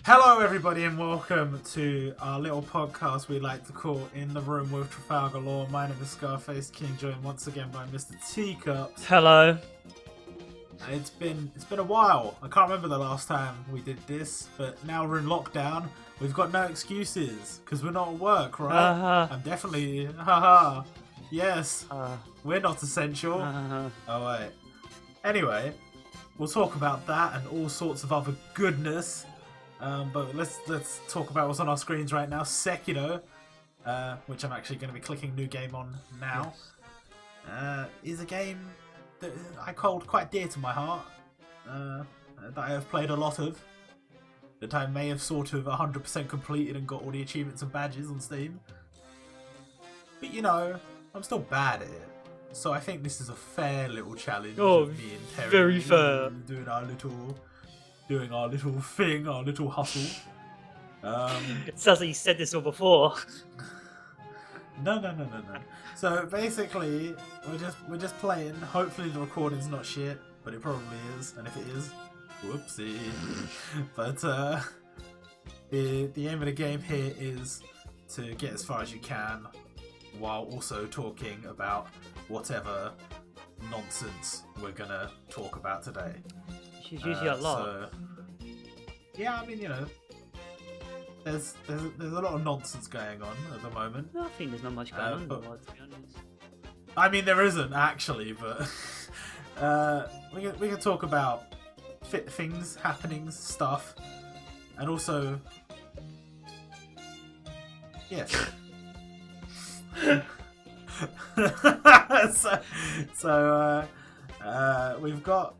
Hello everybody and welcome to our little podcast we like to call In the Room with Trafalgar Law. My name is Scarface King, joined once again by Mr. Teacups. Hello. It's been a while. I can't remember the last time we did this, but now we're in lockdown. We've got no excuses because we're not at work, right? I'm definitely yes. We're not essential. Oh wait. Anyway, we'll talk about that and all sorts of other goodness. But let's talk about what's on our screens right now. Sekiro, which I'm actually going to be clicking new game on now, is a game that I hold quite dear to my heart, that I have played a lot of, that I may have sort of 100% completed and got all the achievements and badges on Steam. But you know, I'm still bad at it, so I think this is a fair little challenge. Of me and Terry very fair. Doing our little thing, our little hustle. It sounds like you said this all before. No. So basically, we're just playing. Hopefully the recording's not shit, but it probably is. And if it is, whoopsie. But the aim of the game here is to get as far as you can, while also talking about whatever nonsense we're gonna talk about today. She's usually a lot. So, yeah, I mean, you know, there's a lot of nonsense going on at the moment. I think there's not much going on in the world, to be honest. I mean, there isn't actually, but we can talk about things, happenings, stuff, and also, yes. so we've got.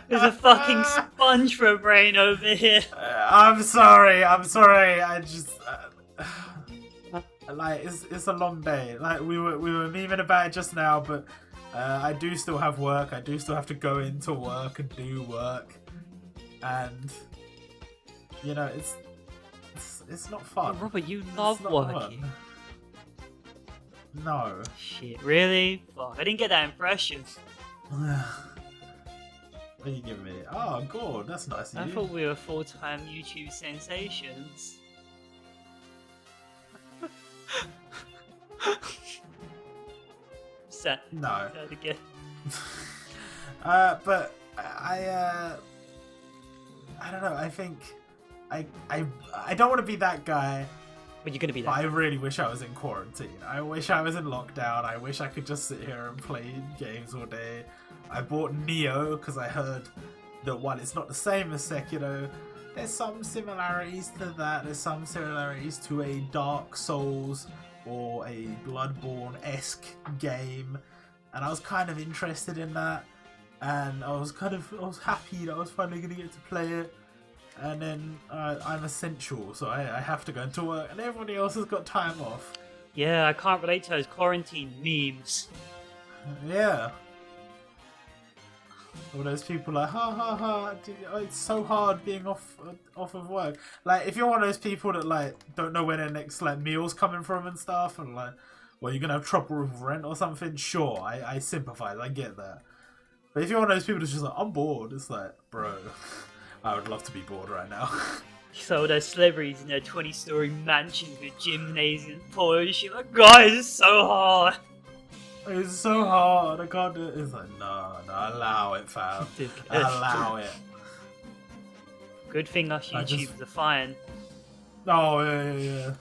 There's a fucking sponge for a brain over here. I'm sorry. I just like it's a long day. Like we were memeing about it just now, but I do still have work. I do still have to go into work and do work, and you know it's not fun. Robert, you love working. Fun. No. Shit, really? Fuck, I didn't get that impression. What are you giving me? Oh, God, that's nice of I you. thought we were full-time YouTube sensations. Sad. No. Sad again. But I don't know. I think I don't want to be that guy. But you're gonna be But that. I really wish I was in quarantine. I wish I was in lockdown. I wish I could just sit here and play games all day. I bought Neo because I heard that while it's not the same as Sekiro, there's some similarities to that. There's some similarities to a Dark Souls or a Bloodborne-esque game. And I was kind of interested in that. And I was happy that I was finally going to get to play it. And then I'm essential, so I have to go into work, and everybody else has got time off. Yeah, I can't relate to those quarantine memes. Yeah. All those people like, it's so hard being off of work. Like, if you're one of those people that like don't know where their next like meal's coming from and stuff, and like, well, you're gonna have trouble with rent or something. Sure, I sympathise, I get that. But if you're one of those people that's just like, I'm bored, it's like, bro. I would love to be bored right now. So those celebrities in their 20-story mansions with gymnasium and shit, like, guys, it's so hard. It's so hard. I can't do it. It's like, no, allow it, fam. Allow it. Good thing us YouTubers are fine. Oh, yeah.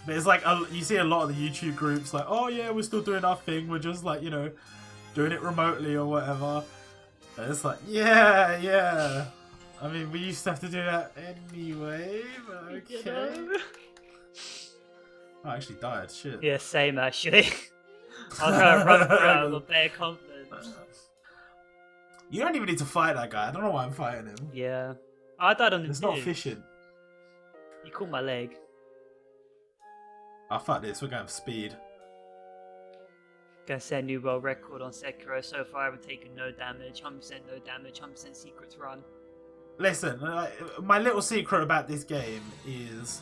But it's like, you see a lot of the YouTube groups like, oh yeah, we're still doing our thing. We're just like, you know, doing it remotely or whatever. And it's like, yeah. I mean, we used to have to do that anyway, but okay. I actually died, shit. Yeah, same actually. I'll try to run around with bare confidence. You don't even need to fight that guy. I don't know why I'm fighting him. Yeah. I died on the It's not efficient. You caught my leg. Oh, fuck this. We're going for speed. Gonna set a new world record on Sekiro. So far I've taken no damage, 100% no damage, 100% secrets run. Listen, my little secret about this game is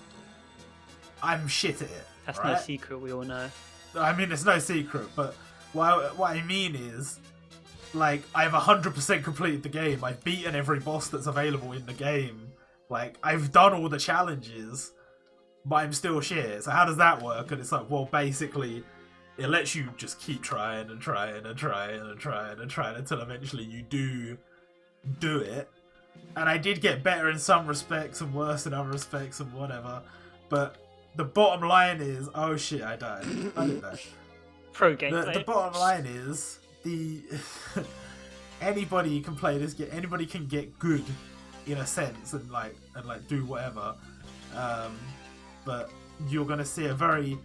I'm shit at it. That's right? no secret, we all know. I mean, it's no secret, but what I mean is, like, I've 100% completed the game. I've beaten every boss that's available in the game. Like, I've done all the challenges, but I'm still shit. So how does that work? And it's like, well, basically, it lets you just keep trying and trying and trying and trying and trying until eventually you do it. And I did get better in some respects and worse in other respects and whatever. But the bottom line is, oh shit, I died. I did that. Pro gameplay. The bottom line is, anybody can play this game. Anybody can get good, in a sense, and like do whatever. But you're gonna see a very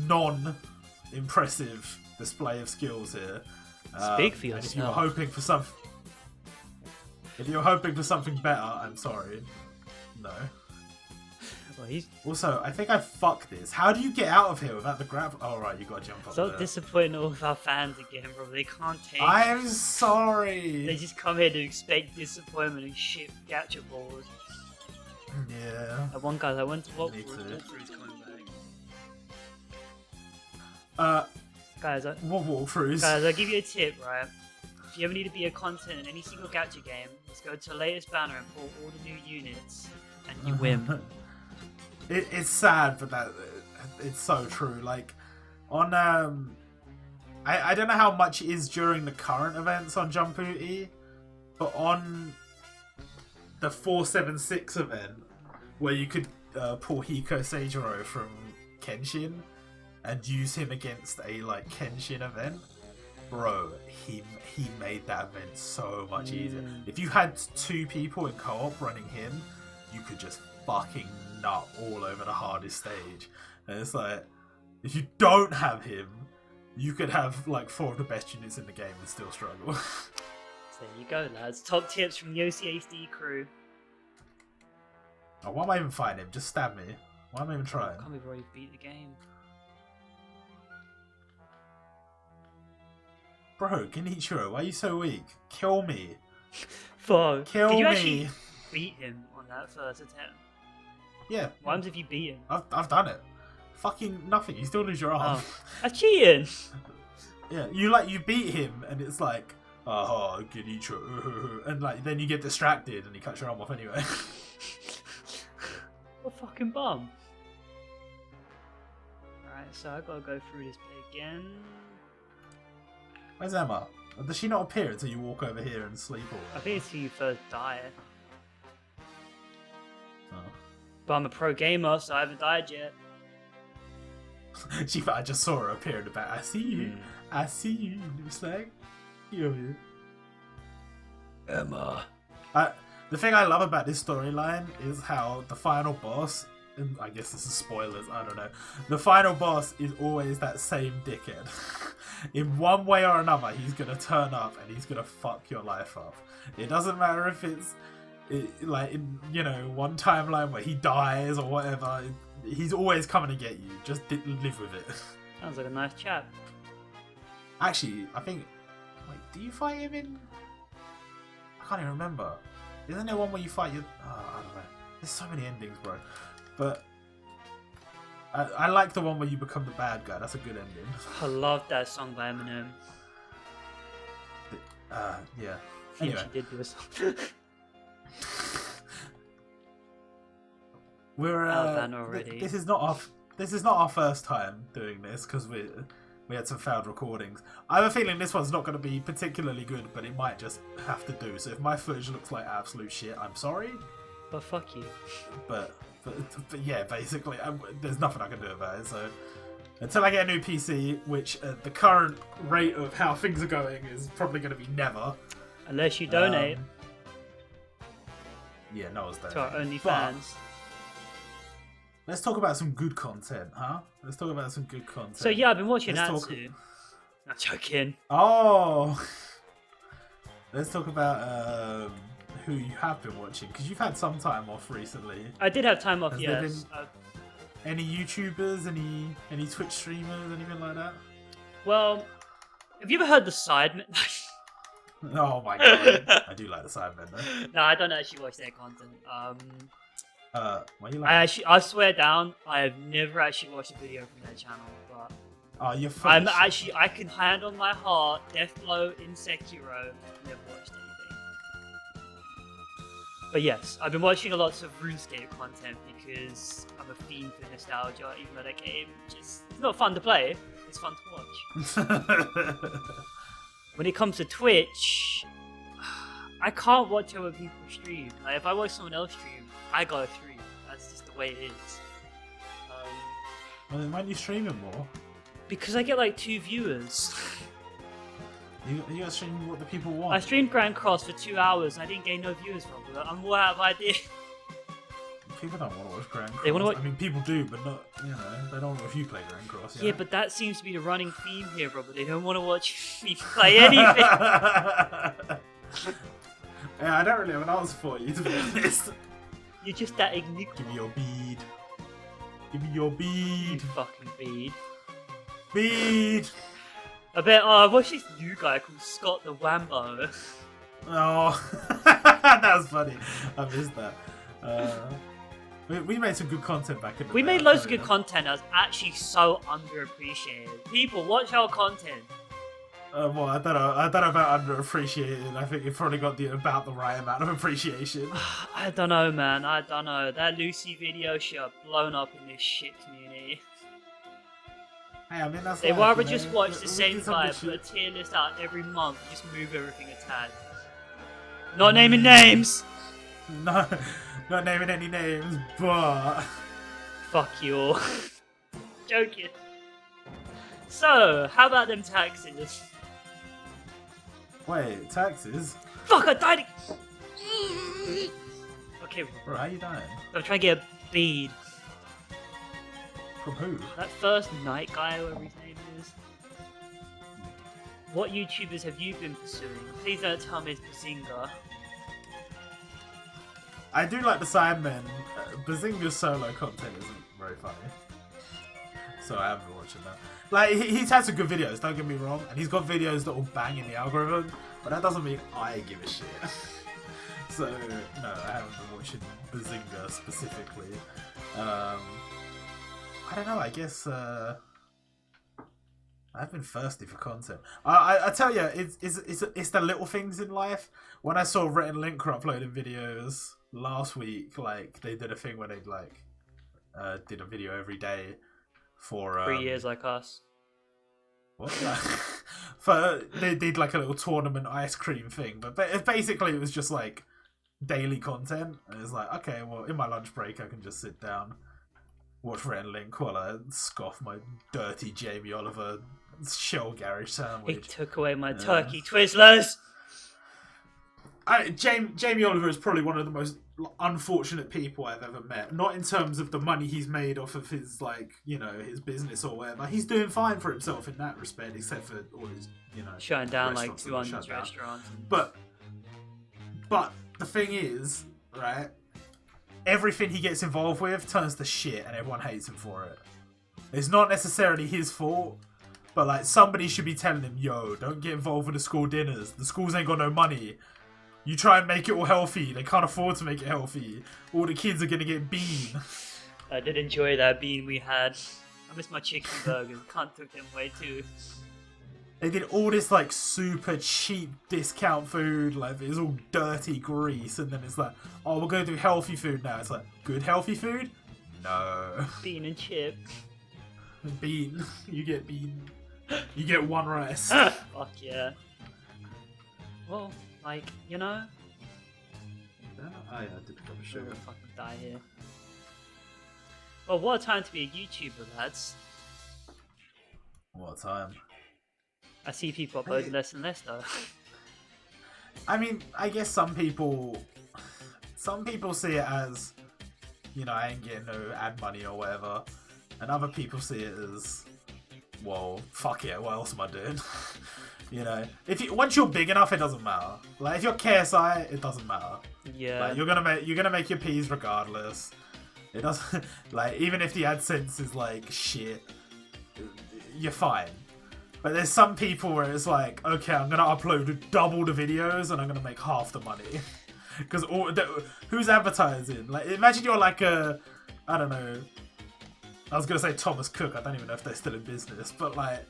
non-impressive display of skills here. Speak for yourself. If you're hoping for something better, I'm sorry. No. Well, Also, I think I fucked this. How do you get out of here without the grab? Oh, right, you gotta jump up so there. disappointing all of our fans again, bro. They can't take. I am sorry. They just come here to expect disappointment and shit gacha balls. Yeah. That one guy that went to walkthroughs coming back. Guys, what walkthroughs? Guys, I'll give you a tip, right? If you ever need to be a content in any single gacha game, just go to the latest banner and pull all the new units, and you win. It's sad, but it's so true. Like, on I don't know how much it is during the current events on Jump Booty, but on the 476 event, where you could pull Hiko Seijiro from Kenshin and use him against a like Kenshin event, bro, he made that event so much easier. If you had 2 people in co-op running him, you could just fucking nut all over the hardest stage. And it's like, if you don't have him, you could have like 4 of the best units in the game and still struggle. So there you go, lads. Top tips from the OCHD crew. Oh, why am I even fighting him? Just stab me. Why am I even trying? I can't believe already beat the game. Bro, Genichiro, why are you so weak? Kill me. Fuck. Kill Did you me. actually beat him on that first attempt? Yeah. What happens if you beat him? I've done it. Fucking nothing. You still lose your arm. Oh. That's cheating. Yeah, you beat him and it's like, oh, Genichiro, and like then you get distracted and he cuts your arm off anyway. What a fucking bum. Alright, so I gotta go through this bit again. Where's Emma? Does she not appear until you walk over here and sleep all I think it's till you first die. Oh. But I'm a pro gamer, so I haven't died yet. I just saw her appear in the back. I see you. I see you. It's like, you're here. Emma. The thing I love about this storyline is how the final boss, and I guess this is spoilers, I don't know. The final boss is always that same dickhead. In one way or another, he's gonna turn up and he's gonna fuck your life up. It doesn't matter if it's like in, you know, one timeline where he dies or whatever. He's always coming to get you. Just live with it. Sounds like a nice chap. Actually, I think. Wait, do you fight him in? I can't even remember. Isn't there one where you fight your? Oh, I don't know. There's so many endings, bro. But I like the one where you become the bad guy. That's a good ending. I love that song by Eminem. Yeah. He Anyway, actually did do a song. we're already. This is not our first time doing this because we had some failed recordings. I have a feeling this one's not going to be particularly good, but it might just have to do. So if my footage looks like absolute shit, I'm sorry. But fuck you. But yeah, basically, there's nothing I can do about it. So until I get a new PC, which at the current rate of how things are going is probably going to be never. Unless you donate Yeah, no one's there. to our OnlyFans. Let's talk about some good content, huh? Let's talk about some good content. So yeah, I've been watching Let's that talk- too. Not joking. Oh! Let's talk about who you have been watching, because you've had some time off recently. I did have time off, Has there yes. Any YouTubers, any Twitch streamers, anything like that? Well, have you ever heard the Sidemen? Oh my god, I do like the Sidemen though. No, I don't actually watch their content. Why you like? I swear down, I have never actually watched a video from their channel, but Oh, you're I'm actually, I can hand on my heart, Deathblow in Sekiro, never watched anything. But yes, I've been watching a lot of RuneScape content because I'm a fiend for nostalgia, even though that game just, it's not fun to play, it's fun to watch. When it comes to Twitch, I can't watch other people stream. Like, if I watch someone else stream, I go through. That's just the way it is. Well, then why aren't you streaming more? Because I get like 2 viewers. You gotta stream what the people want. I streamed Grand Cross for 2 hours and I didn't gain no viewers from it. I'm all out of idea. People don't want to watch Grand Cross. They wanna watch... I mean, people do, but not, you know, they don't want to watch you play Grand Cross. Yeah, but that seems to be the running theme here, Robert. They don't want to watch me play anything. Yeah, I don't really have an answer for you, to be honest. You're just that enigma. Give me your bead. Give me your bead. Fucking bead. Bead! I bet, I've watched this new guy called Scott the Wambo. Oh, that was funny. I missed that. We made some good content back in the day. We made loads of good content that was actually so underappreciated. People, watch our content. Well, I don't know about underappreciated. I think it probably got about the right amount of appreciation. I don't know, man. I don't know. That Lucy video should have blown up in this shit community. Hey, I mean, that's They life, rather you know? just watch the We same did some guy, good put a shit. tier list out every month, and just move everything a tad. Not naming names! No, not naming any names, but... Fuck you all. Joking. So, how about them taxes? Wait, taxes? Fuck, I died! Okay, Bro, how you dying? I'm trying to get a bead. From who? That first night guy, whatever his name is. What YouTubers have you been pursuing? Please don't tell me it's Bazinga. I do like the Sidemen. Bazinga's solo content isn't very funny. So I haven't been watching that. Like, he's had some good videos, don't get me wrong. And he's got videos that will bang in the algorithm. But that doesn't mean I give a shit. So, no, I haven't been watching Bazinga specifically. I don't know, I guess I've been thirsty for content. I tell you, it's the little things in life. When I saw Rhett and Link were uploading videos last week, like they did a thing where they like did a video every day for 3 years like us. What? For they did like a little tournament ice cream thing, but basically it was just like daily content. And it's like, okay, well, in my lunch break I can just sit down, watch Rhett and Link while I scoff my dirty Jamie Oliver shell garage sandwich. He took away my turkey Twizzlers. Jamie Oliver is probably one of the most unfortunate people I've ever met. Not in terms of the money he's made off of his, like, you know, his business or whatever. He's doing fine for himself in that respect, except for all his, you know, shutting down like restaurants that 200 shut down. restaurants. But the thing is, right? Everything he gets involved with turns to shit, and everyone hates him for it. It's not necessarily his fault. But, like, somebody should be telling him, yo, don't get involved with the school dinners. The schools ain't got no money. You try and make it all healthy. They can't afford to make it healthy. All the kids are going to get bean. I did enjoy that bean we had. I miss my chicken burgers. Can't took them away too. They did all this, like, super cheap discount food. Like, it's all dirty grease. And then it's like, oh, we're going to do healthy food now. It's like, good healthy food? No. Bean and chip. Bean. You get bean. You get one rice. Fuck yeah. Well, like, you know? Oh, yeah, I did pick up a I'm sugar. gonna fucking die here. Well, what a time to be a YouTuber, lads. What a time. I see people uploading less and less, though. I mean, I guess some people see it as, you know, I ain't getting no ad money or whatever. And other people see it as, well, fuck it, what else am I doing? You know, once you're big enough, it doesn't matter. Like, if you're KSI, it doesn't matter. Yeah. Like, you're gonna make your P's regardless. It doesn't, like, even if the AdSense is like shit, you're fine. But there's some people where it's like, okay, I'm gonna upload double the videos and I'm gonna make half the money. Because who's advertising? Like, imagine you're like a, I don't know, I was gonna say Thomas Cook. I don't even know if they're still in business, but like,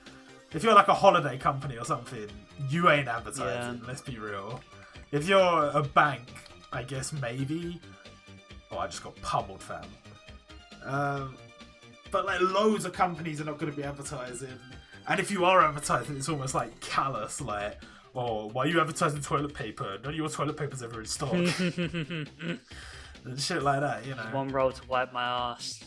if you're like a holiday company or something, you ain't advertising. Let's be real. If you're a bank, I guess maybe. Oh, I just got pummeled, fam. But like, loads of companies are not going to be advertising, and if you are advertising, it's almost like callous, like, oh, why are you advertising toilet paper? None of your toilet paper's ever in stock. And shit like that, you know. One roll to wipe my ass.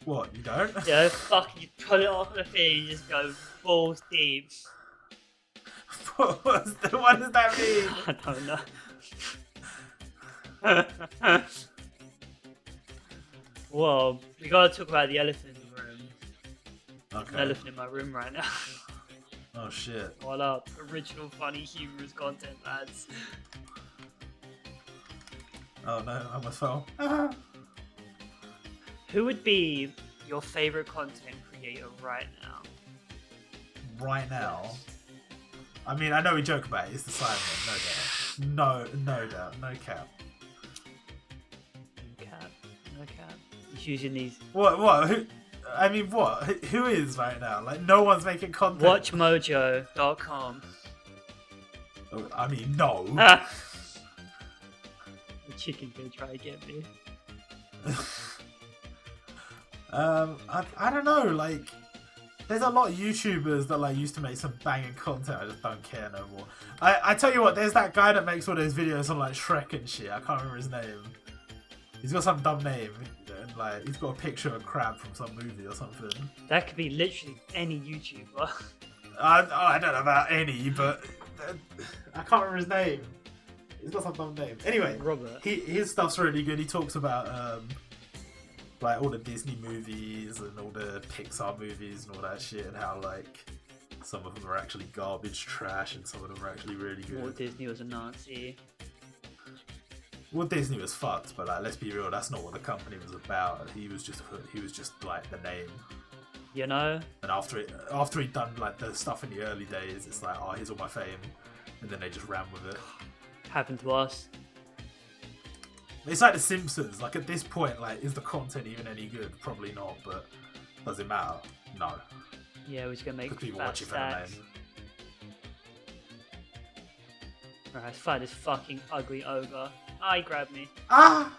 What, you don't? Yeah, fuck, you pull it off the thing, you just go balls deep. What does that mean? I don't know. Well, we gotta talk about the elephant in the room. Okay. An elephant in my room right now. Oh shit. What up? Original, funny, humorous content, lads. Oh no, I almost fell. Who would be your favorite content creator right now? Right now? Yes. I mean, I know we joke about it. It's the Simon, no doubt. No doubt. No cap. No cap. He's using these. What? Who? I mean, what? Who is right now? Like, no one's making content. WatchMojo.com. I mean, no. The chicken gonna try to get me. I don't know. Like, there's a lot of YouTubers that like used to make some banging content. I just don't care no more. I tell you what, there's that guy that makes all those videos on like Shrek and shit. I can't remember his name. He's got some dumb name, and like he's got a picture of a crab from some movie or something. That could be literally any YouTuber. I don't know about any, but I can't remember his name. He's got some dumb name. Anyway, Robert. His stuff's really good. He talks about like all the Disney movies and all the Pixar movies and all that shit, and how like some of them are actually garbage trash and some of them are actually really good. Walt Disney was a Nazi. Well, Disney was fucked, but like, let's be real, that's not what the company was about. He was just like the name. You know? And after he'd done like the stuff in the early days, it's like, oh, here's all my fame, and then they just ran with it. Happened to us. It's like The Simpsons. Like at this point, like, is the content even any good? Probably not, but does it matter? No. Yeah, we're just gonna make Because people fat watch it for the stacks. name. Alright, let's fight this fucking ugly ogre. Ah, he grabbed me. Ah!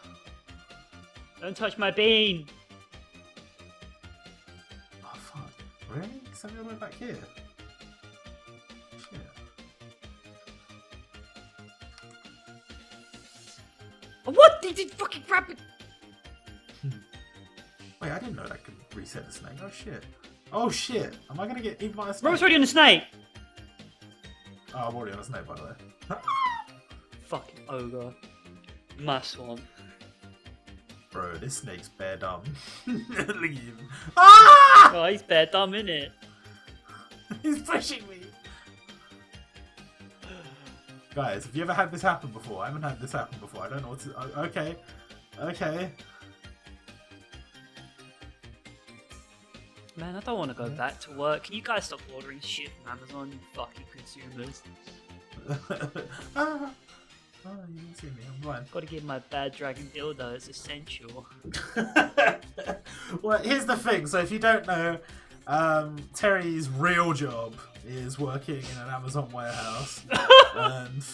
Don't touch my bean! Oh fuck! Really? Send me all the way back here. Shit. What? He did fucking grab me! Wait, I didn't know that could reset the snake. Oh shit! Oh shit! Am I gonna get eaten by a snake? Robert's already on the snake! Oh, I'm already on a snake, by the way. Fucking ogre. My swamp. Bro, this snake's bare dumb. Look at him. Ah! Oh, he's bare dumb, innit? He's pushing me. Guys, have you ever had this happen before? I haven't had this happen before. I don't know what to... Okay. Okay. Man, I don't want to go back to work. Can you guys stop ordering shit from Amazon, you fucking consumers? Ah. Oh, you didn't see me. I'm blind. Gotta give my bad dragon dildo. It's essential. Well, here's the thing. So if you don't know, Terry's real job is working in an Amazon warehouse. And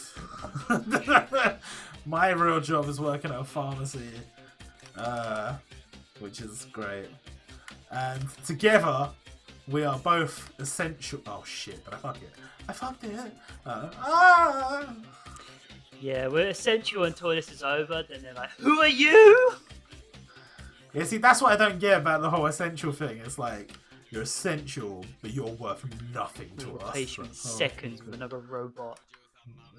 my real job is working at a pharmacy. Which is great. And together, we are both essential. Oh shit, but I fucked it. I fucked it. Yeah, we're essential until this is over. Then they're like, "Who are you?" Yeah, see, that's what I don't get about the whole essential thing. It's like, you're essential, but you're worth nothing to We'll us. replace you in seconds with another robot.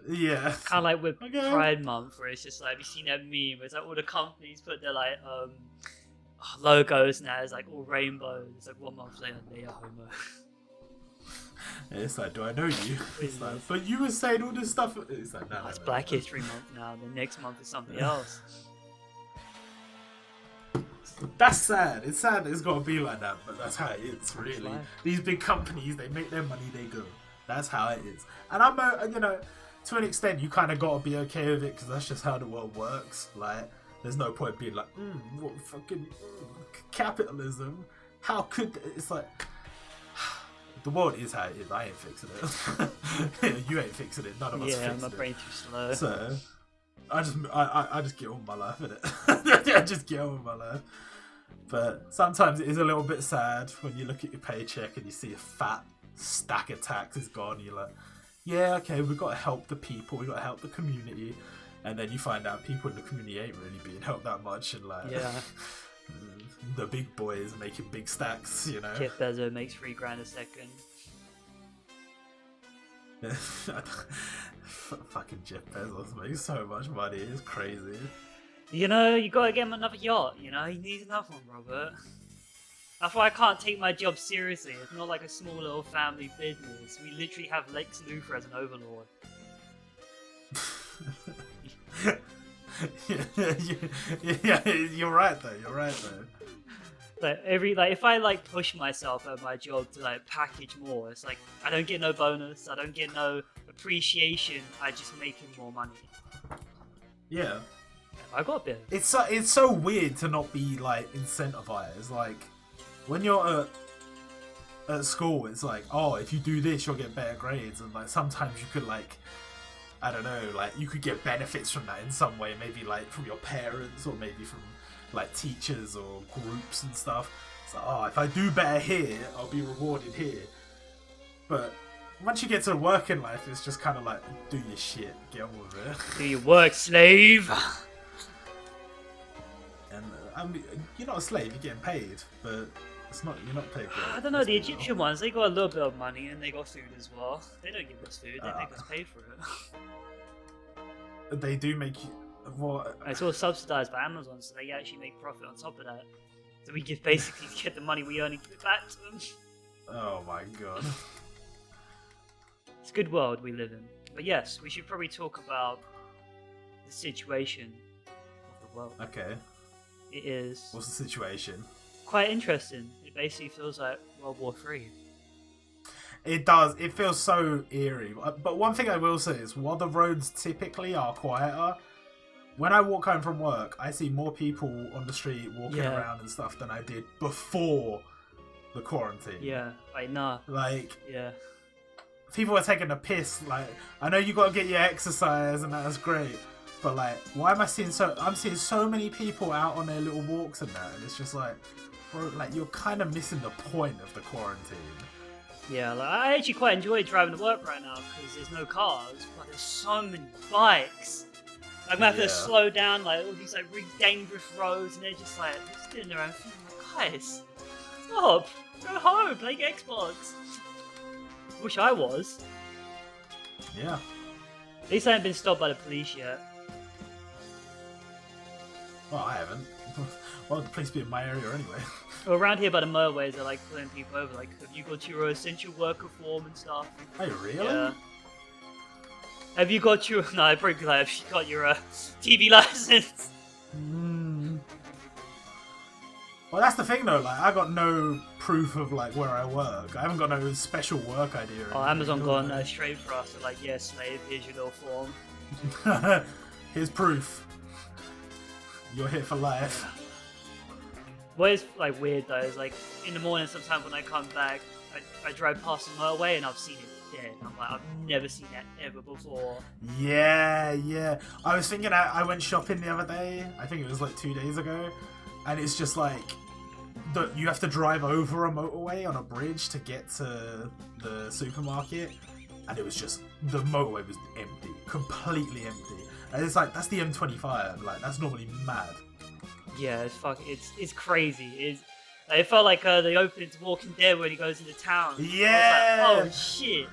Yeah. Kind of like with Okay. Pride Month, where it's just like, have you seen that meme? Where it's like all the companies put their like logos now. It's like all rainbows. It's like 1 month later, they are homo. It's like, do I know you? It's like, Yes. but you were saying all this stuff. It's like, no. It's Black History Month now. The next month is something else. That's sad. It's sad that it's got to be like that, but that's how it is, really. life. These big companies, they make their money, they go. That's how it is. And I'm, you know, to an extent, you kind of got to be okay with it because that's just how the world works. Like, there's no point being like, what fucking capitalism? How could it's like the world is how it is. I ain't fixing it. You ain't fixing it. None of us fixing it. Yeah, my brain's too slow. So I just get on with my life, innit? I just get on with my life. But sometimes it is a little bit sad when you look at your paycheck and you see a fat stack of taxes gone. You're like, yeah, okay, we've got to help the people, we've got to help the community. And then you find out people in the community ain't really being helped that much. And like, the big boys are making big stacks, you know? Jeff Bezos makes $3,000 a second. Fucking Jeff Bezos makes so much money, it's crazy. You know, you gotta get him another yacht, you know? He needs another one, Robert. That's why I can't take my job seriously. It's not like a small little family business. We literally have Lex Luthor as an overlord. yeah, you're right though. Like if I push myself at my job to package more, it's like I don't get no bonus, I don't get no appreciation. I just making more money. Yeah. I got a bit. It's so weird to not be incentivized. Like when you're at school, it's like, oh, if you do this, you'll get better grades, and sometimes you could I don't know, you could get benefits from that in some way, maybe from your parents or maybe from teachers or groups and stuff. It's like, oh, if I do better here, I'll be rewarded here. But once you get to working life, it's just kind of do your shit, get on with it. Do your work, slave. And I mean, you're not a slave, you're getting paid, but you're not paid. I don't know, the Egyptian ones, they got a little bit of money and they got food as well. They don't give us food, they make us pay for it. They do make you. What? It's all subsidised by Amazon, so they actually make profit on top of that. So we just basically get the money we earn and give it back to them. Oh my god. It's a good world we live in. But yes, we should probably talk about the situation of the world. Okay. It is... What's the situation? Quite interesting. It basically feels like World War III. It does. It feels so eerie. But one thing I will say is, while the roads typically are quieter, when I walk home from work, I see more people on the street walking around and stuff than I did before the quarantine. Yeah, nah. Yeah. People are taking a piss. I know you got to get your exercise and that's great, but why am I seeing I'm seeing so many people out on their little walks and that, and it's just bro, you're kind of missing the point of the quarantine. Yeah, I actually quite enjoy driving to work right now because there's no cars, but there's so many bikes. I'm gonna have to slow down all these really dangerous roads, and they're just doing their own thing. Guys, stop, go home, play Xbox. Wish I was. Yeah. At least I haven't been stopped by the police yet. Well, I haven't. Why would the police be in my area anyway? Well, around here by the motorways, they're pulling people over. Have you got your essential worker form and stuff? Oh, really? Yeah. Have you got your... No, I probably have you got your TV license? Well, that's the thing though, I got no proof of where I work. I haven't got no special work ID or anything. Oh, Amazon gone straight for us. They're yeah, slave, here's your little form. Here's proof. You're here for life. What is weird though is in the morning sometimes when I come back, I drive past the motorway and I've seen it dead. I'm I've never seen that ever before. Yeah. I was thinking I went shopping the other day. I think it was 2 days ago, and it's just you have to drive over a motorway on a bridge to get to the supermarket, and it was just the motorway was empty, completely empty. And it's that's the M25. That's normally mad. Yeah, it's crazy. It felt like the opening to Walking Dead when he goes into town. Yeah. I was oh shit.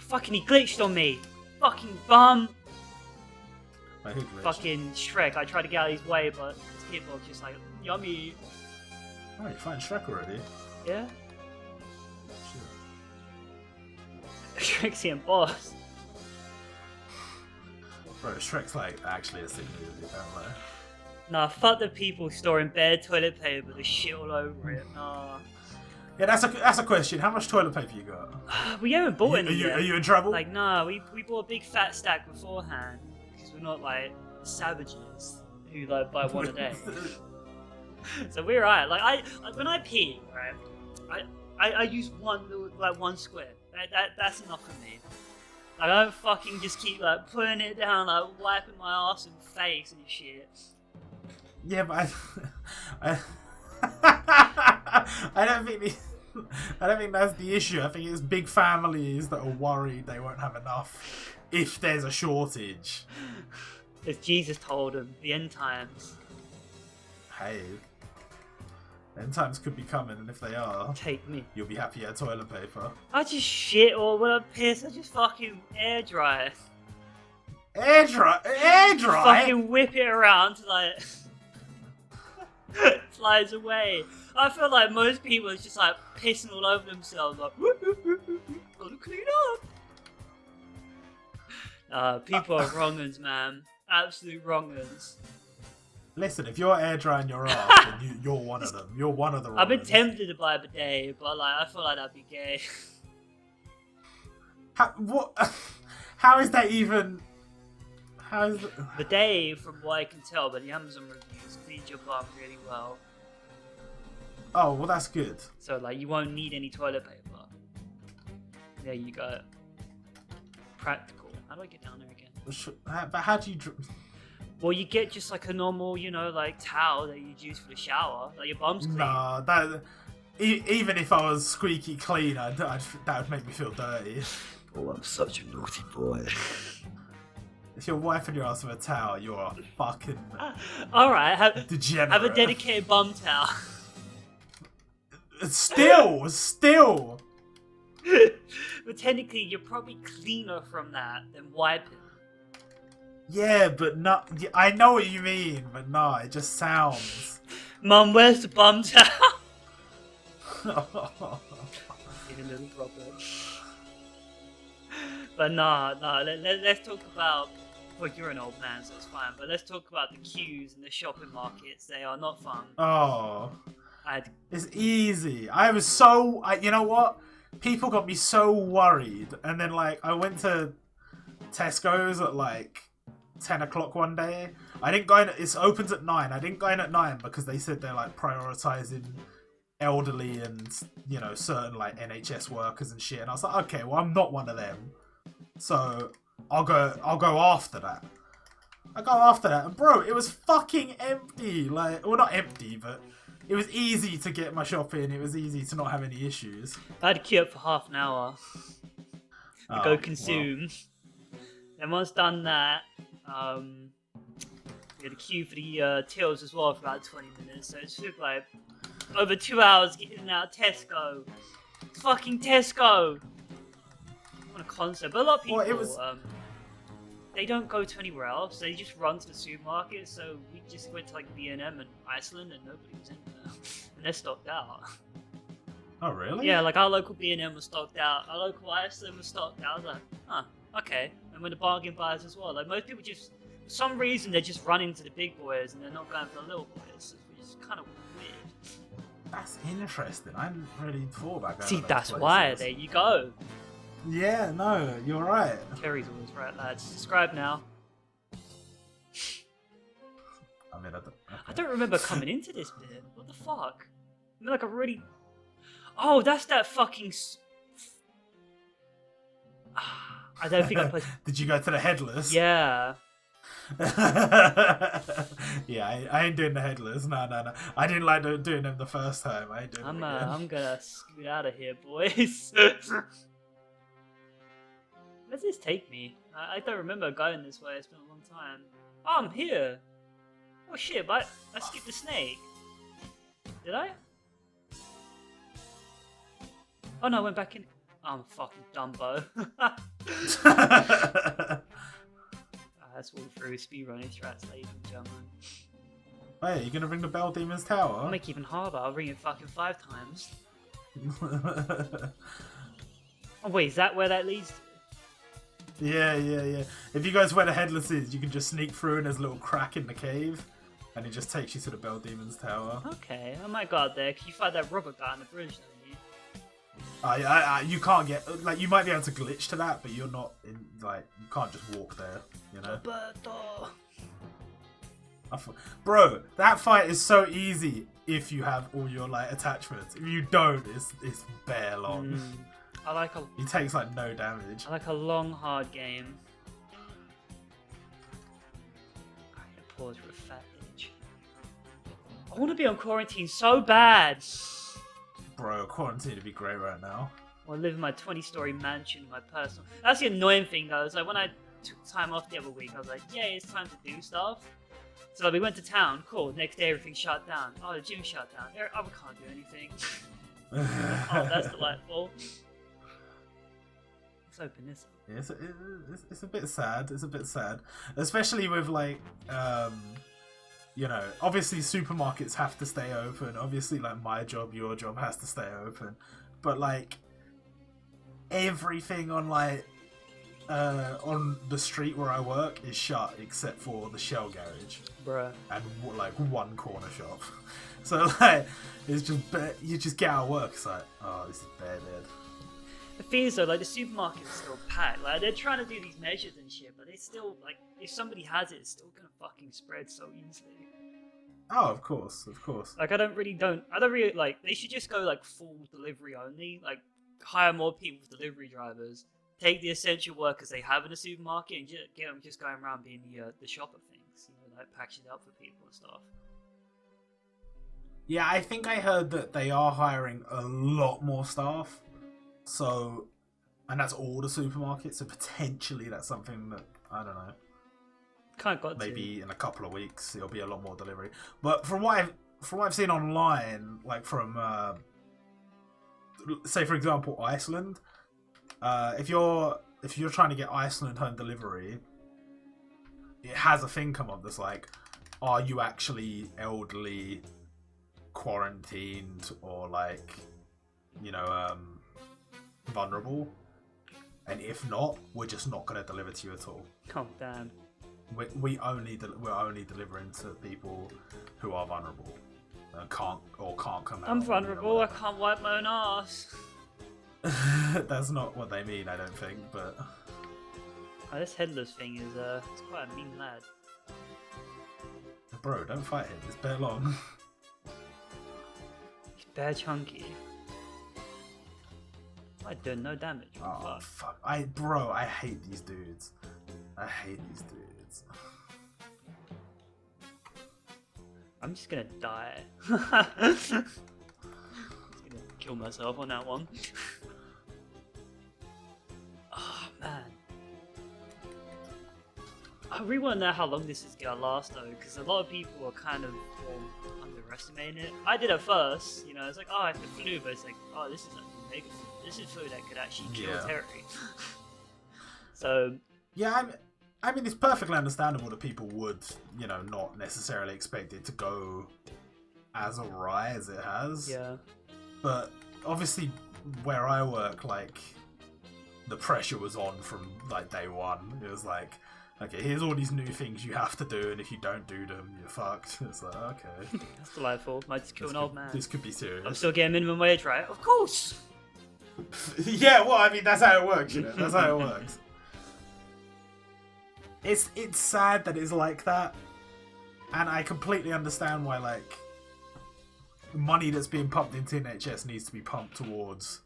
Fucking he glitched on me. Fucking bum. Fucking Shrek. I tried to get out of his way, but his hitbox just yummy. Oh, you find Shrek already? Yeah. Shrek's the boss. Bro, Shrek's actually a sick movie, apparently. Nah, fuck the people storing bare toilet paper with the shit all over it. Nah. Yeah, that's a question. How much toilet paper you got? We haven't bought any yet. Are you in trouble? Nah, we bought a big fat stack beforehand because we're not savages who like buy one a day. So we're right. Like when I pee, right, I use one square. That's enough for me. Like, I don't fucking just keep like putting it down, like wiping my ass and face and shit. Yeah, but I don't think that's the issue. I think it's big families that are worried they won't have enough if there's a shortage. As Jesus told them, the end times. Hey, end times could be coming, and if they are, take me. You'll be happy you had toilet paper. I just shit, or when I piss, I just fucking air dry it. Air dry? Fucking whip it around to like flies away. I feel like most people are just like pissing all over themselves, like gotta clean up. People are wrong-uns, man. Absolute wrong-uns. Listen, if you're air drying your ass, then you're one of them. You're one of the wrong-uns. I've been tempted to buy a bidet, but like I feel like that'd be gay. How is that even? How is the day, from what I can tell by the Amazon reviews, cleans your bum really well. Oh, well, that's good. So like you won't need any toilet paper. There you go. Practical. How do I get down there again? But how do you? Well, you get just like a normal, you know, like towel that you'd use for the shower. Like your bum's clean. Nah, even if I was squeaky clean, that would make me feel dirty. Oh, I'm such a naughty boy. If you're wiping your ass with a towel, you're a fucking alright, degenerate. Have a dedicated bum towel. Still. But technically, you're probably cleaner from that than wiping. Yeah, but not. I know what you mean, but no, it just sounds. Mum, where's the bum towel? In a little rubber. But nah. Let's talk about. Well, you're an old man, so it's fine. But let's talk about the queues and the shopping markets. They are not fun. Oh. It's easy. I was so. You know what? People got me so worried, and then like I went to Tesco's at like 10 o'clock one day. I didn't go in. It opens at 9. I didn't go in at 9 because they said they're like prioritizing elderly and certain like NHS workers and shit. And I was like, okay, well I'm not one of them, so I'll go after that. I go after that, and bro, it was fucking empty. Like, well, not empty, but it was easy to get my shopping. It was easy to not have any issues. I had to queue up for half an hour to go consume. Well. Then once done that, we had a queue for the tills as well for about 20 minutes. So it took like over 2 hours getting out of Tesco. It's fucking Tesco! What a concept. But a lot of people, they don't go to anywhere else. They just run to the supermarket. So we just went to like B&M in Iceland and nobody was in there. And they're stocked out. Oh, really? Yeah, like our local B&M was stocked out. Our local Iceland was stocked out. I was like, huh, okay. And when the bargain buyers as well. Like most people just, for some reason, they're just running to the big boys and they're not going for the little boys. Which is kind of weird. That's interesting. I hadn't really thought about that. See, that's why. There you go. Yeah, no, you're right. Terry's always right, lads. Subscribe now. I mean, okay. I don't remember coming into this bit. What the fuck? I mean, like a really... Oh, that's that fucking... I don't think I put... Did you go to the headless? Yeah. Yeah, I ain't doing the headless. No. I didn't like doing them the first time. I ain't doing them again. I'm gonna scoot out of here, boys. Where does this take me? I don't remember going this way. It's been a long time. Oh, I'm here. Oh shit, but I skipped the snake. Did I? Oh no, I went back in. Oh, I'm a fucking Dumbo. That's all through speedrunning strats, ladies and gentlemen. Hey, you gonna ring the Bell Demon's Tower? I'll make it even harder. I'll ring it fucking 5 times. Oh wait, is that where that leads to? Yeah. If you guys where the headless is, you can just sneak through and there's a little crack in the cave. And it just takes you to the Bell Demon's Tower. Okay, I might go out there. Can you find that rubber guy on the bridge, don't you? You can't get... Like, you might be able to glitch to that, but you're not... you can't just walk there, you know? Roberto! Bro, that fight is so easy if you have all your like attachments. If you don't, it's bare long. I like a. He takes like no damage. I like a long, hard game. I need to pause for a fat itch. I want to be on quarantine so bad. Bro, quarantine would be great right now. I live in my 20-story mansion, my personal. That's the annoying thing though. Is like when I took time off the other week, I was like, yeah, it's time to do stuff. So like, we went to town. Cool. Next day, everything shut down. Oh, the gym shut down. Oh, we can't do anything. Oh, that's delightful. Let's open this up. Yeah, it's a bit sad. It's a bit sad, especially with like, you know, obviously supermarkets have to stay open. Obviously, like my job, your job has to stay open, but like everything on like on the street where I work is shut except for the Shell garage, Bruh. and like one corner shop. So like it's just you just get out of work. It's like, oh, this is bad. The thing is though, like the supermarket's still packed. Like they're trying to do these measures and shit, but they still like if somebody has it, it's still gonna fucking spread so easily. Oh, of course. Like I don't really like. They should just go like full delivery only. Like hire more people as delivery drivers. Take the essential workers they have in the supermarket and just get them just going around being the shopper things. You know, like packaging it up for people and stuff. Yeah, I think I heard that they are hiring a lot more staff. So, and that's all the supermarkets. So potentially that's something that I don't know. Kind of got maybe in a couple of weeks it'll be a lot more delivery. But from what I've seen online, like from say for example Iceland, if you're trying to get Iceland home delivery, it has a thing come up that's like, are you actually elderly, quarantined, or like, you know, vulnerable? And if not, we're just not going to deliver to you at all. Oh damn. We're only delivering to people who are vulnerable and can't come out. I'm vulnerable. I can't wipe my own ass. That's not what they mean, I don't think. But oh, this headless thing is it's quite a mean lad. Bro, don't fight him. It's bare long. He's bare chunky. I do no damage. Oh fuck! I hate these dudes. I hate these dudes. I'm just gonna die. I'm just gonna kill myself on that one. Oh man. I really want to know how long this is gonna last though, because a lot of people are kind of underestimating it. I did at first, you know, it's like, oh, I have the flu, but it's like, oh, this is like mega flu. This is flu that could actually kill Terry. So yeah, I mean, it's perfectly understandable that people would, you know, not necessarily expect it to go as awry as it has. Yeah. But obviously, where I work, like, the pressure was on from like day one. It was like, okay, here's all these new things you have to do, and if you don't do them, you're fucked. It's like, okay. That's delightful. Might just kill an old man. This could be serious. I'm still getting minimum wage, right? Of course! Yeah, well, I mean, that's how it works, you know? That's how it works. It's sad that it's like that, and I completely understand why, like, money that's being pumped into NHS needs to be pumped towards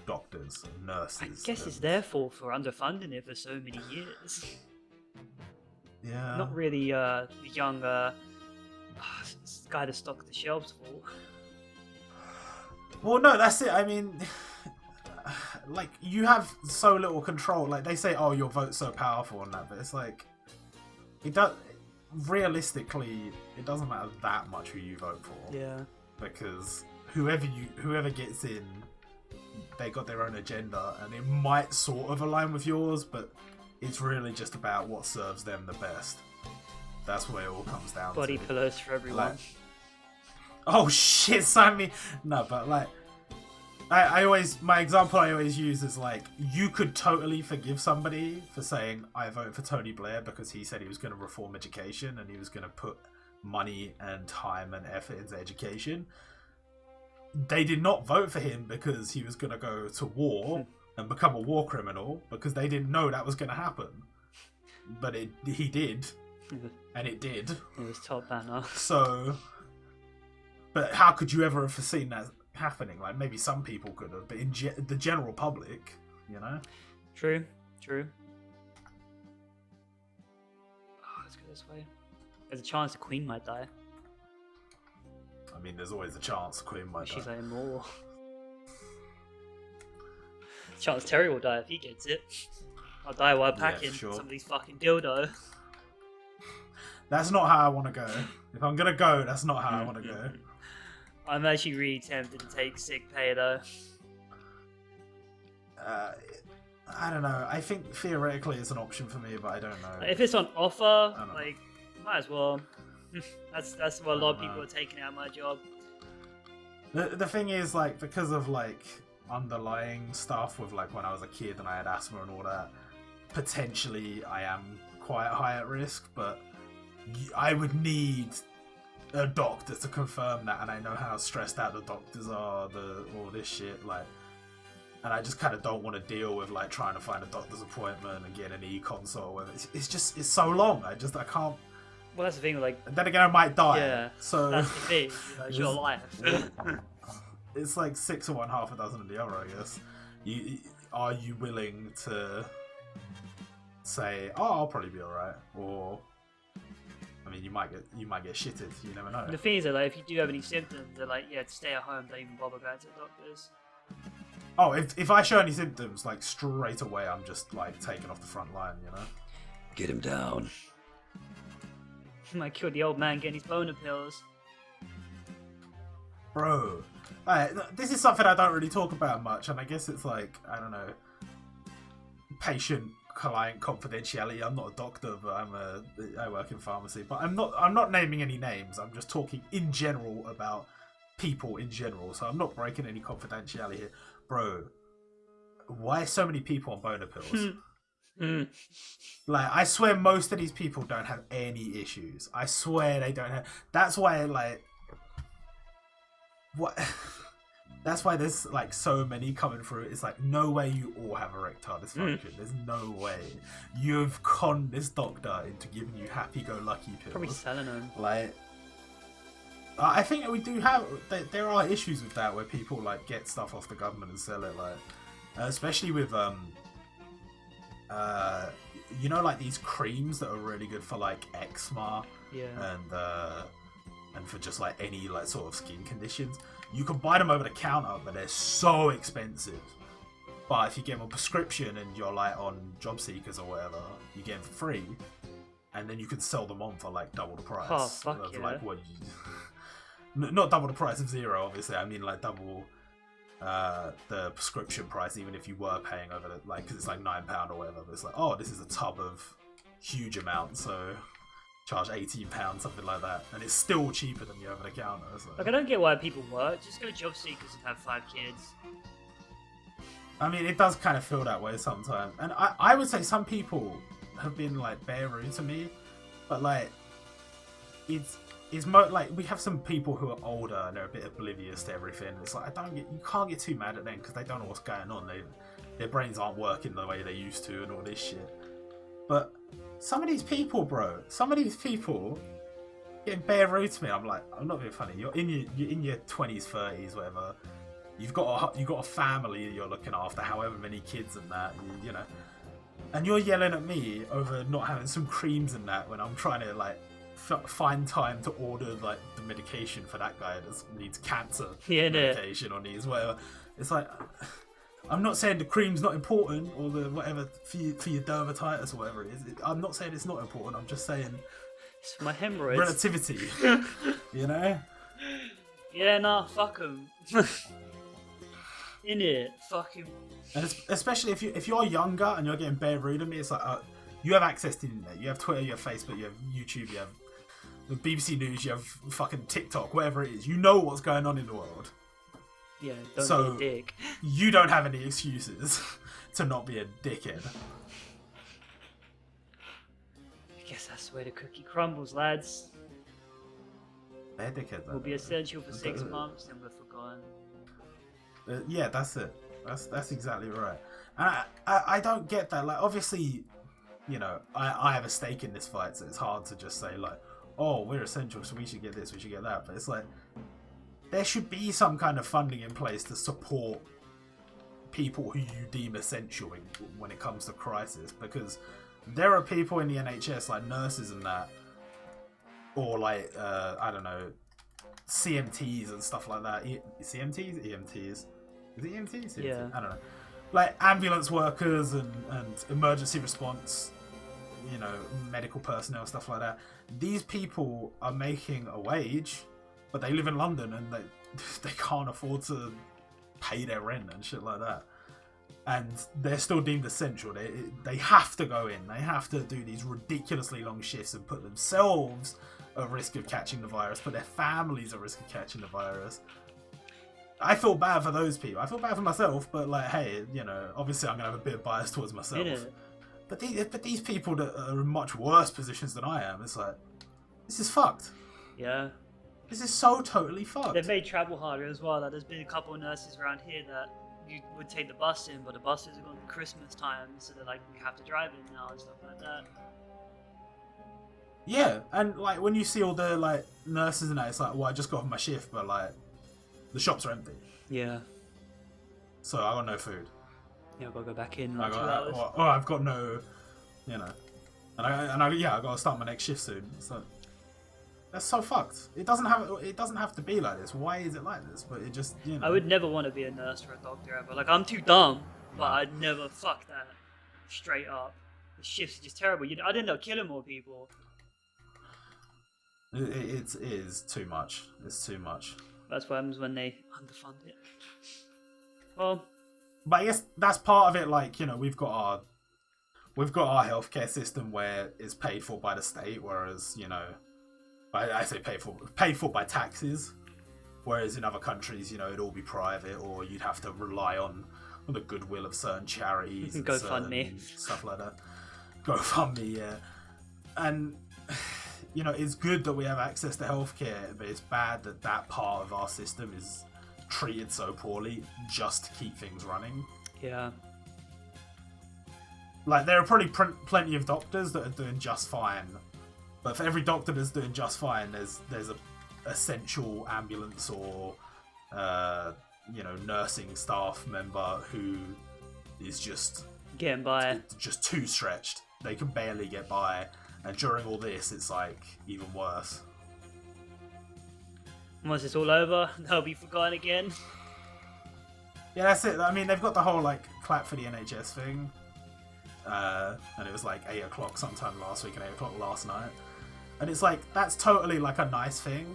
doctors and nurses. I guess it's their fault for underfunding it for so many years. Yeah. Not really the young guy to stock the shelves for. Well, no, that's it. I mean, like, you have so little control. Like, they say, oh, your vote's so powerful and that, but it's like, it does. Realistically, it doesn't matter that much who you vote for. Yeah. Because whoever gets in, they got their own agenda, and it might sort of align with yours, but it's really just about what serves them the best. That's what it all comes down Body to. pillows for everyone. Like, oh shit, Sammy! No, but like, my example I always use is like, you could totally forgive somebody for saying, I vote for Tony Blair because he said he was going to reform education and he was going to put money and time and effort into education. They did not vote for him because he was going to go to war and become a war criminal, because they didn't know that was going to happen. But he did. and it did. It was top banner. So, but how could you ever have foreseen that happening? Like, maybe some people could have, but in the general public, you know? True. Oh, let's go this way. There's a chance the Queen might die. I mean, there's always a chance the Queen might die. She's like immortal. Chance Terry will die if he gets it. I'll die while packing somebody's fucking dildo. That's not how I want to go. If I'm gonna go, that's not how I want to go. I'm actually really tempted to take sick pay though. I don't know. I think theoretically it's an option for me, but I don't know. If it's on offer, like, might as well. That's what a lot of people are taking out my job. The thing is, like, because of like underlying stuff with like when I was a kid and I had asthma and all that, potentially I am quite high at risk, but I would need a doctor to confirm that, and I know how stressed out the doctors are, all this shit, like, and I just kind of don't want to deal with like trying to find a doctor's appointment and get an e-consult. It's so long. I can't. Well, that's the thing. Like, then again, I might die. Yeah. So that's the thing. It's your life. It's like 6 of one, half a dozen of the other, I guess. Are you willing to say, "Oh, I'll probably be alright," or, I mean, you might get shitted. You never know. The thing is that, like, if you do have any symptoms, they're like, yeah, stay at home. Don't even bother going to the doctors. Oh, if I show any symptoms, like, straight away, I'm just like taken off the front line. You know. Get him down. Might kill the old man getting his boner pills. Bro, this is something I don't really talk about much, and I guess it's like, I don't know, patient-client confidentiality. I'm not a doctor, but I work in pharmacy. But I'm not naming any names. I'm just talking in general about people in general. So I'm not breaking any confidentiality here, bro. Why so many people on boner pills? Like, I swear most of these people don't have any issues. I swear they don't have. That's why, like, what? That's why there's like so many coming through. It's like, no way you all have erectile dysfunction. There's no way you've conned this doctor into giving you happy-go-lucky pills. Probably selling them. Like, I think we do have. There are issues with that where people like get stuff off the government and sell it, like, especially with you know, like these creams that are really good for like eczema, and for just like any like sort of skin conditions. You can buy them over the counter, but they're so expensive. But if you get them on prescription and you're like on job seekers or whatever, you get them for free, and then you can sell them on for like double the price. Oh, fuck of, yeah. Like, what not double the price of zero, obviously. I mean like double the prescription price, even if you were paying over the, like, because it's like £9 or whatever. But it's like, oh, this is a tub of huge amount, so charge £18, something like that, and it's still cheaper than the over the counter. So. Like, I don't get why people work. Just go job seekers and have 5 kids. I mean, it does kind of feel that way sometimes, and I would say some people have been like bare rude to me, but like it's like we have some people who are older and they're a bit oblivious to everything. It's like, you can't get too mad at them because they don't know what's going on. Their brains aren't working the way they used to and all this shit. But some of these people, bro, getting bare rude to me. I'm like, I'm not being funny. You're in your 20s, 30s, whatever. You've got a family you're looking after, however many kids and that, you know. And you're yelling at me over not having some creams and that when I'm trying to like find time to order like the medication for that guy that needs cancer medication or needs whatever. It's like, I'm not saying the cream's not important or the whatever for your dermatitis or whatever it is. I'm not saying it's not important. I'm just saying it's for my hemorrhoids. Relativity, you know. Yeah, nah, fuck them. In it, fucking. And especially if you're younger and you're getting bare rude at me, it's like you have access to the internet. You have Twitter, you have Facebook, you have YouTube, you have the BBC News, you have fucking TikTok, whatever it is. You know what's going on in the world. Yeah, don't be a dick. You don't have any excuses to not be a dickhead. I guess that's the way the cookie crumbles, lads. They're dickheads. Will be essential for 6 months, then we're forgotten. Yeah, that's it. That's exactly right. And I don't get that. Like, obviously, you know, I have a stake in this fight, so it's hard to just say like, oh, we're essential, so we should get this, we should get that. But it's like, there should be some kind of funding in place to support people who you deem essential when it comes to crisis, because there are people in the NHS, like nurses and that, or like, I don't know, CMTs and stuff like that. CMTs? EMTs? Is it EMTs? CMT? Yeah. I don't know. Like ambulance workers and emergency response, you know, medical personnel, stuff like that. These people are making a wage, but they live in London and they can't afford to pay their rent and shit like that. And they're still deemed essential. They have to go in. They have to do these ridiculously long shifts and put themselves at risk of catching the virus, put their families at risk of catching the virus. I feel bad for those people. I feel bad for myself, but like, hey, you know, obviously I'm gonna have a bit of bias towards myself. But these people that are in much worse positions than I am, it's like, this is fucked. Yeah. This is so totally fucked. They've made travel harder as well. Like, there's been a couple of nurses around here that you would take the bus in, but the buses are going to Christmas time, so they're like, we have to drive in now and stuff like that. Yeah, and like when you see all the like nurses and that, it's like, well, I just got off my shift, but like the shops are empty. Yeah. So I got no food. Yeah, I've got to go back in like 2 hours. Or I've got no, you know, and I got to start my next shift soon. So that's so fucked. It doesn't have to be like this. Why is it like this? But it just, you know. I would never want to be a nurse or a doctor ever. Like, I'm too dumb, but I'd never fuck that. Straight up. The shifts are just terrible. I'd end up killing more people. It is too much. It's too much. That's what happens when they underfund it. Well, but I guess that's part of it. Like, you know, we've got our healthcare system where it's paid for by the state, whereas, you know, I say paid for by taxes, whereas in other countries, you know, it'd all be private, or you'd have to rely on the goodwill of certain charities and GoFundMe, stuff like that. GoFundMe, yeah. And you know, it's good that we have access to healthcare, but it's bad that that part of our system is treated so poorly just to keep things running. Yeah. Like, there are probably plenty of doctors that are doing just fine, but for every doctor that's doing just fine, there's a essential ambulance or you know, nursing staff member who is just getting by, just too stretched. They can barely get by. And during all this, it's like even worse. Once it's all over, they'll be forgotten again. Yeah, that's it. I mean, they've got the whole like clap for the NHS thing, and it was like 8 o'clock sometime last week and 8 o'clock last night, and it's like, that's totally like a nice thing,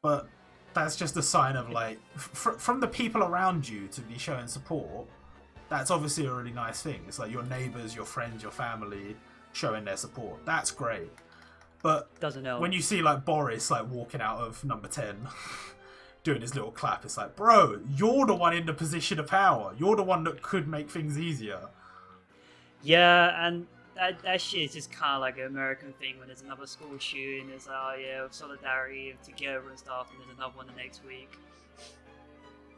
but that's just a sign of like from the people around you to be showing support. That's obviously a really nice thing. It's like your neighbours, your friends, your family showing their support. That's great. But doesn't help when you see like Boris like walking out of number 10 doing his little clap, it's like, bro, you're the one in the position of power. You're the one that could make things easier. Yeah, and that shit is just kind of like an American thing. When there's another school shooting, it's like, oh yeah, solidarity and together and stuff, and there's another one the next week.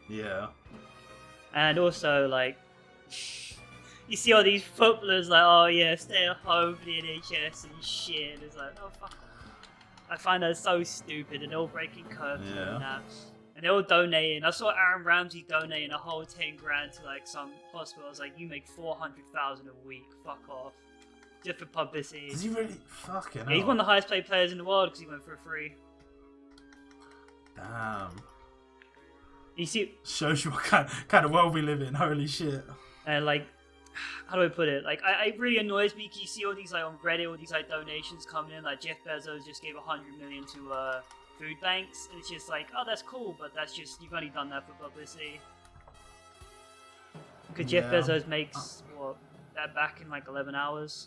Yeah. And also, like, you see all these footballers like, oh yeah, stay at home for the NHS and shit. And it's like, oh fuck. I find that so stupid, and they're all breaking curfew and that. And they're all donating. I saw Aaron Ramsey donating a whole 10 grand to like some hospital. I was like, you make 400,000 a week. Fuck off. Just for publicity. Does he really? Fucking hell. Yeah, he's one of the highest paid players in the world because he went for free. Damn. You see, shows you what kind of world we live in. Holy shit. And like, how do I put it? Like, it really annoys me because you see all these like on Reddit, all these like donations coming in. Like Jeff Bezos just gave 100 million to food banks, and it's just like, oh, that's cool, but that's just, you've only done that for publicity. Because Jeff Bezos makes what, that back in like 11 hours.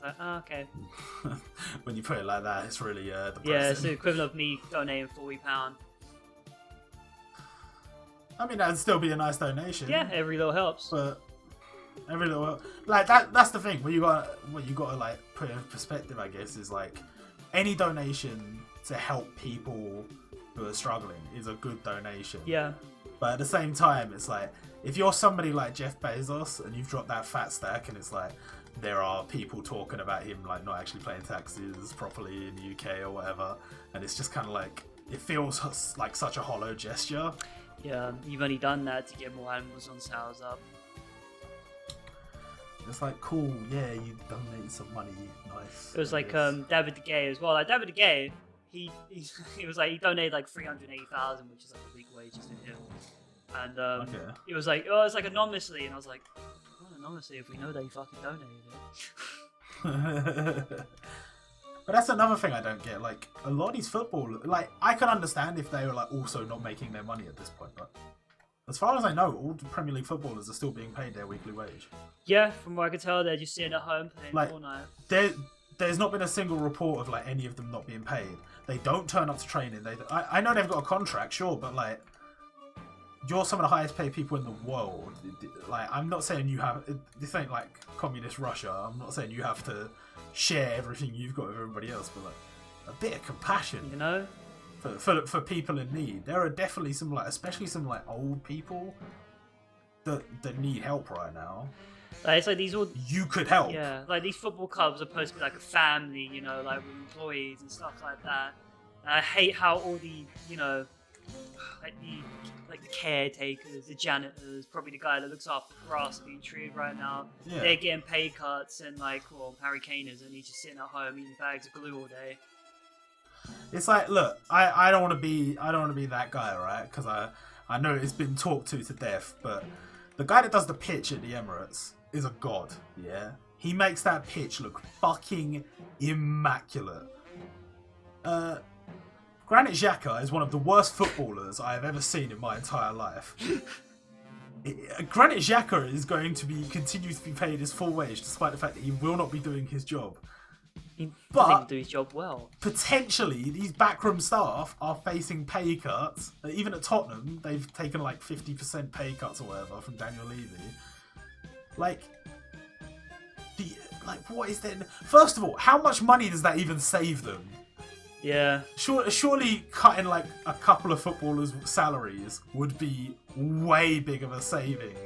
Like, oh, okay. When you put it like that, it's really depressing. Yeah, it's the equivalent of me donating £40. I mean, that'd still be a nice donation. Yeah, every little helps. But every little, like, that's the thing. What you got to like put in perspective, I guess, is like any donation to help people who are struggling is a good donation. Yeah. But at the same time, it's like, if you're somebody like Jeff Bezos and you've dropped that fat stack and it's like, there are people talking about him like not actually paying taxes properly in the UK or whatever, and it's just kind of like it feels like such a hollow gesture. Yeah, you've only done that to get more Amazon sales up. It's like, cool, yeah, you donated some money, nice. It was like David De Gea as well. Like David De Gea, he was like, he donated like 380,000, which is like a big wages to him. And it was like, oh, it's like anonymously, and I was like, not anonymously if we know that he fucking donated it. But that's another thing I don't get. Like, a lot of these footballers, like, I can understand if they were like also not making their money at this point, but as far as I know, all the Premier League footballers are still being paid their weekly wage. Yeah, from what I can tell, they're just sitting at home playing Fortnite. There's not been a single report of like any of them not being paid. They don't turn up to training. I know they've got a contract, sure, but like, you're some of the highest paid people in the world. Like, I'm not saying you have. This ain't like communist Russia. I'm not saying you have to share everything you've got with everybody else, but like a bit of compassion, you know, for people in need. There are definitely some like, especially some like old people that need help right now. Like, it's like these all you could help. Yeah, like these football clubs are supposed to be like a family, you know, like with employees and stuff like that. And I hate how all the, you know, like the caretakers, the janitors, probably the guy that looks after the grass being treated right now. Yeah. They're getting pay cuts, and like, well, Harry Kane is, and he's just sitting at home eating bags of glue all day. It's like, look, I don't want to be that guy, right? Because I know it's been talked to death, but the guy that does the pitch at the Emirates is a god, yeah? He makes that pitch look fucking immaculate. Granit Xhaka is one of the worst footballers I have ever seen in my entire life. Granit Xhaka is going to continue to be paid his full wage, despite the fact that he will not be doing his job. He doesn't do his job well. Potentially, these backroom staff are facing pay cuts. Even at Tottenham, they've taken like 50% pay cuts or whatever from Daniel Levy. Like, what is then? First of all, how much money does that even save them? Yeah. Surely cutting like a couple of footballers' salaries would be way big of a saving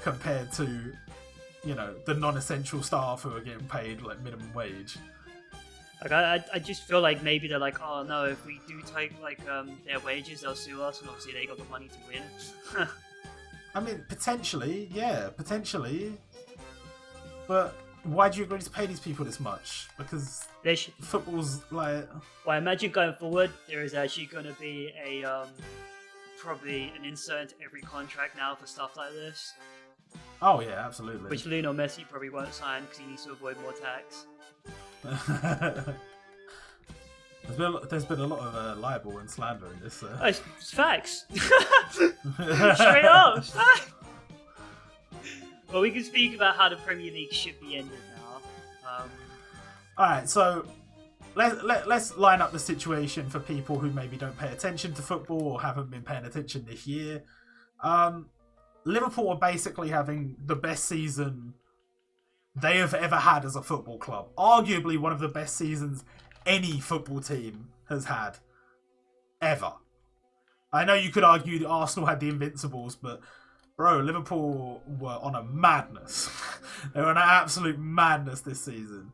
compared to, you know, the non-essential staff who are getting paid like minimum wage. Like I just feel like maybe they're like, oh no, if we do take like their wages, they'll sue us, and obviously they got the money to win. I mean, potentially, yeah, potentially. But why do you agree to pay these people this much? Because football's like... Well, I imagine going forward, there is actually going to be a probably an insert into every contract now for stuff like this. Oh yeah, absolutely. Which Lionel Messi probably won't sign because he needs to avoid more tax. There's been a lot of libel and slander in this. It's facts. Straight up, it's facts. Well, we can speak about how the Premier League should be ended now. Alright, so let's line up the situation for people who maybe don't pay attention to football or haven't been paying attention this year. Liverpool are basically having the best season they have ever had as a football club. Arguably one of the best seasons any football team has had. Ever. I know you could argue that Arsenal had the Invincibles, but bro, Liverpool were on a madness. They were on an absolute madness this season.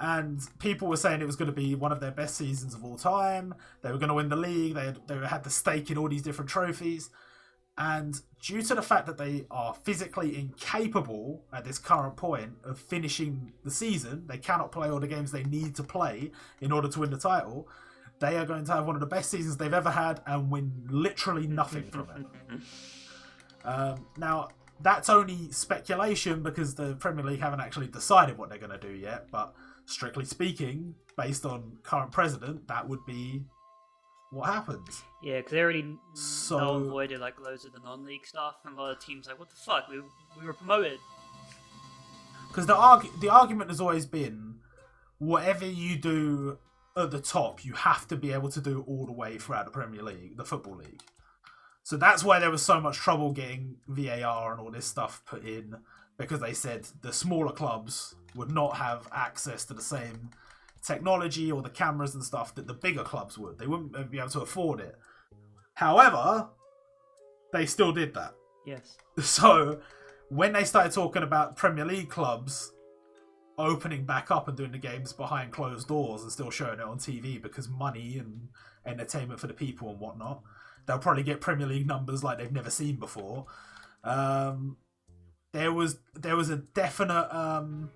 And people were saying it was going to be one of their best seasons of all time. They were going to win the league. They had the stake in all these different trophies. And due to the fact that they are physically incapable at this current point of finishing the season, they cannot play all the games they need to play in order to win the title. They are going to have one of the best seasons they've ever had and win literally nothing from it. Now, that's only speculation because the Premier League haven't actually decided what they're going to do yet. But strictly speaking, based on current precedent, that would be what happens. Yeah, because they already avoided like loads of the non-league stuff, and a lot of teams like, what the fuck, we were promoted. Because the argument has always been, whatever you do at the top, you have to be able to do all the way throughout the Premier League, the Football League. So that's why there was so much trouble getting VAR and all this stuff put in, because they said the smaller clubs would not have access to the same technology or the cameras and stuff that the bigger clubs would. They wouldn't be able to afford it. However, they still did that. Yes. So when they started talking about Premier League clubs opening back up and doing the games behind closed doors and still showing it on TV because money and entertainment for the people and whatnot. They'll probably get Premier League numbers like they've never seen before. There was a definite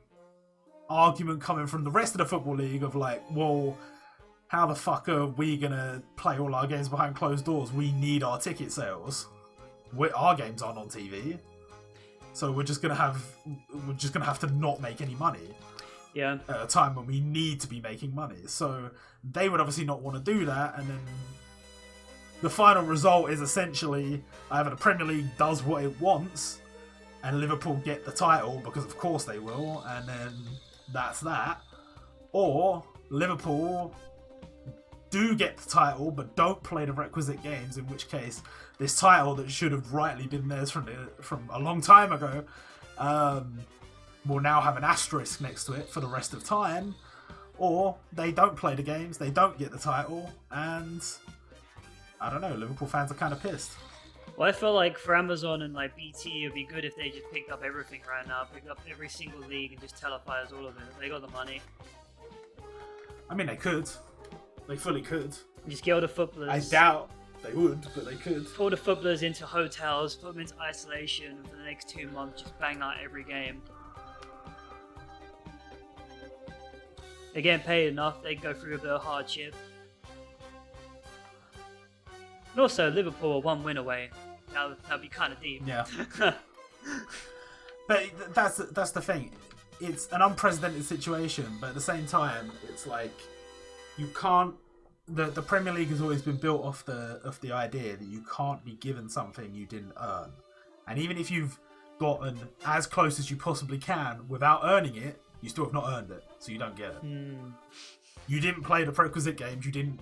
argument coming from the rest of the Football League of like, well, how the fuck are we gonna play all our games behind closed doors? We need our ticket sales. Our games aren't on TV, so we're just gonna have to not make any money. Yeah. At a time when we need to be making money, so they would obviously not want to do that, and then the final result is essentially either the Premier League does what it wants, and Liverpool get the title because of course they will, and then that's that, or Liverpool do get the title but don't play the requisite games, in which case this title that should have rightly been theirs from a long time ago will now have an asterisk next to it for the rest of time, or they don't play the games, they don't get the title, and I don't know, Liverpool fans are kind of pissed. Well, I feel like for Amazon and like BT, it'd be good if they just picked up everything right now, picked up every single league and just televise all of it. They got the money. I mean, they could. They fully could. Just get all the footballers. I doubt they would, but they could. Put all the footballers into hotels, put them into isolation, and for the next 2 months, just bang out every game. They're getting paid enough, they go through a bit of hardship. And also, Liverpool are 1 win away. That'd be kind of deep. Yeah. But that's the thing. It's an unprecedented situation, but at the same time, it's like you can't. The Premier League has always been built off the idea that you can't be given something you didn't earn, and even if you've gotten as close as you possibly can without earning it, you still have not earned it, so you don't get it. You didn't play the prerequisite games. You didn't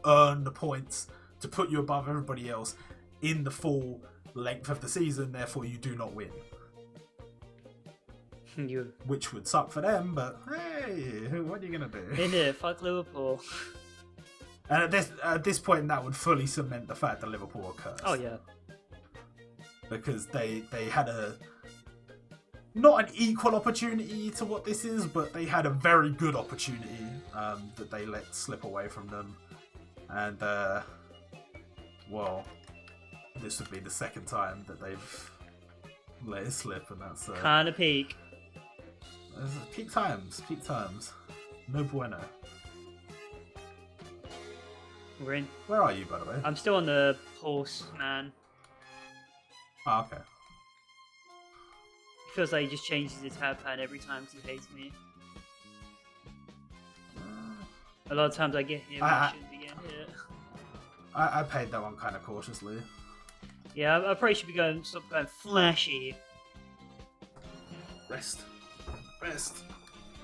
earn the points to put you above everybody else in the full length of the season, therefore you do not win. Which would suck for them, but hey, what are you going to do? In it, fuck Liverpool. And at this point, that would fully cement the fact that Liverpool are cursed. Oh, yeah. Because they had not an equal opportunity to what this is, but they had a very good opportunity that they let slip away from them. And, well, this would be the second time that they've let it slip, and that's... kind of peak. Peak times. No bueno. We're in. Where are you, by the way? I'm still on the horse, man. Oh, okay. It feels like he just changes his tab pad every time he hates me. A lot of times I get him, I shouldn't be getting hit. I paid that one kind of cautiously. Yeah, I probably should be stop going flashy. Rest.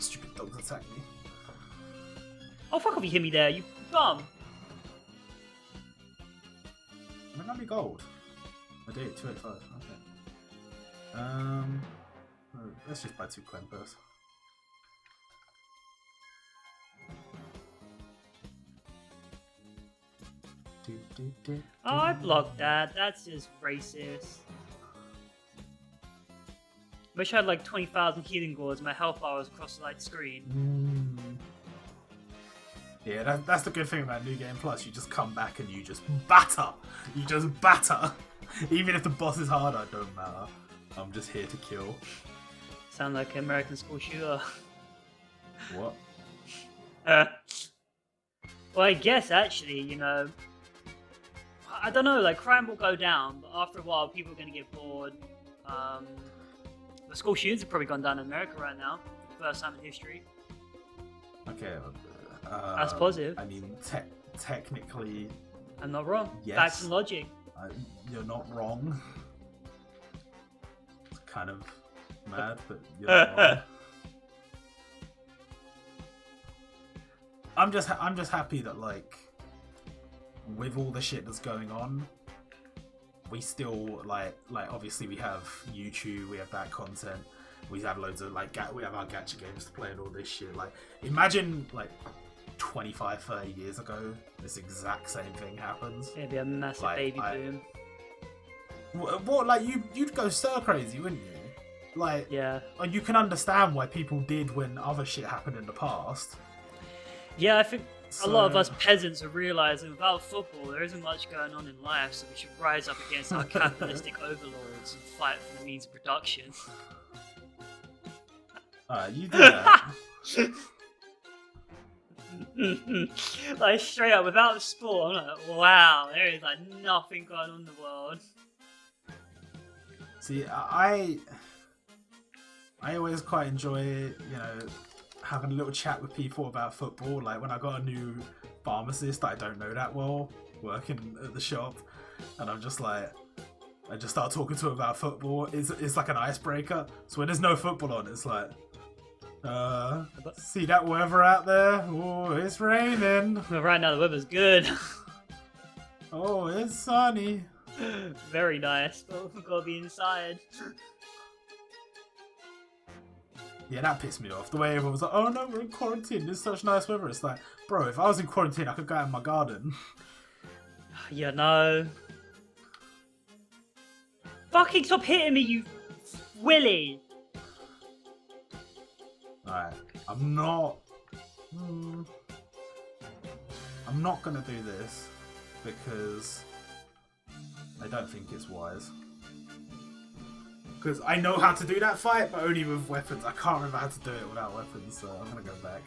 Stupid dogs attack me. Oh, fuck off, you hit me there, you bum! Might not be gold. I did, 285, okay. Let's just buy 2 coin first. Oh, I blocked that. That's just racist. Wish I had like 20,000 healing gourds. My health bar was across the light screen. Yeah, that's the good thing about New Game Plus. You just come back and you just batter. Even if the boss is harder, it don't matter. I'm just here to kill. Sound like an American school shooter. What? Well, I guess actually, you know, I don't know, like crime will go down, but after a while people are going to get bored. The school shootings have probably gone down in America right now, for the first time in history. Okay. That's positive. I mean, technically... I'm not wrong. Yes. Facts and logic. You're not wrong. It's kind of mad, but you're not wrong. I'm just happy that, like, with all the shit that's going on, we still like obviously we have YouTube, we have that content, we have loads of we have our gacha games to play and all this shit. Like, imagine like 25, 30 years ago, this exact same thing happens. It'd be a massive baby boom. What like you'd go stir crazy, wouldn't you? Like, Yeah. you can understand why people did when other shit happened in the past. Yeah, I think So... a lot of us peasants are realizing without football, there isn't much going on in life, so we should rise up against our capitalistic overlords and fight for the means of production. Alright, you do that. Like, straight up, without sport, I'm like, wow, there is like nothing going on in the world. See, I always quite enjoy, having a little chat with people about football. Like when I got a new pharmacist that I don't know that well working at the shop, and I'm just like, I just start talking to him about football. It's like an icebreaker. So when there's no football on, it's like, see that weather out there? Oh, it's raining. Well, right now the weather's good. Oh, it's sunny. Very nice, but we've got to be inside. Yeah, that pissed me off. The way everyone was like, oh no, we're in quarantine. It's such nice weather. It's like, bro, if I was in quarantine, I could go out in my garden. Yeah, no. Fucking stop hitting me, you Willy! Alright, I'm not gonna do this because I don't think it's wise. Because I know how to do that fight, but only with weapons. I can't remember how to do it without weapons, so I'm gonna go back.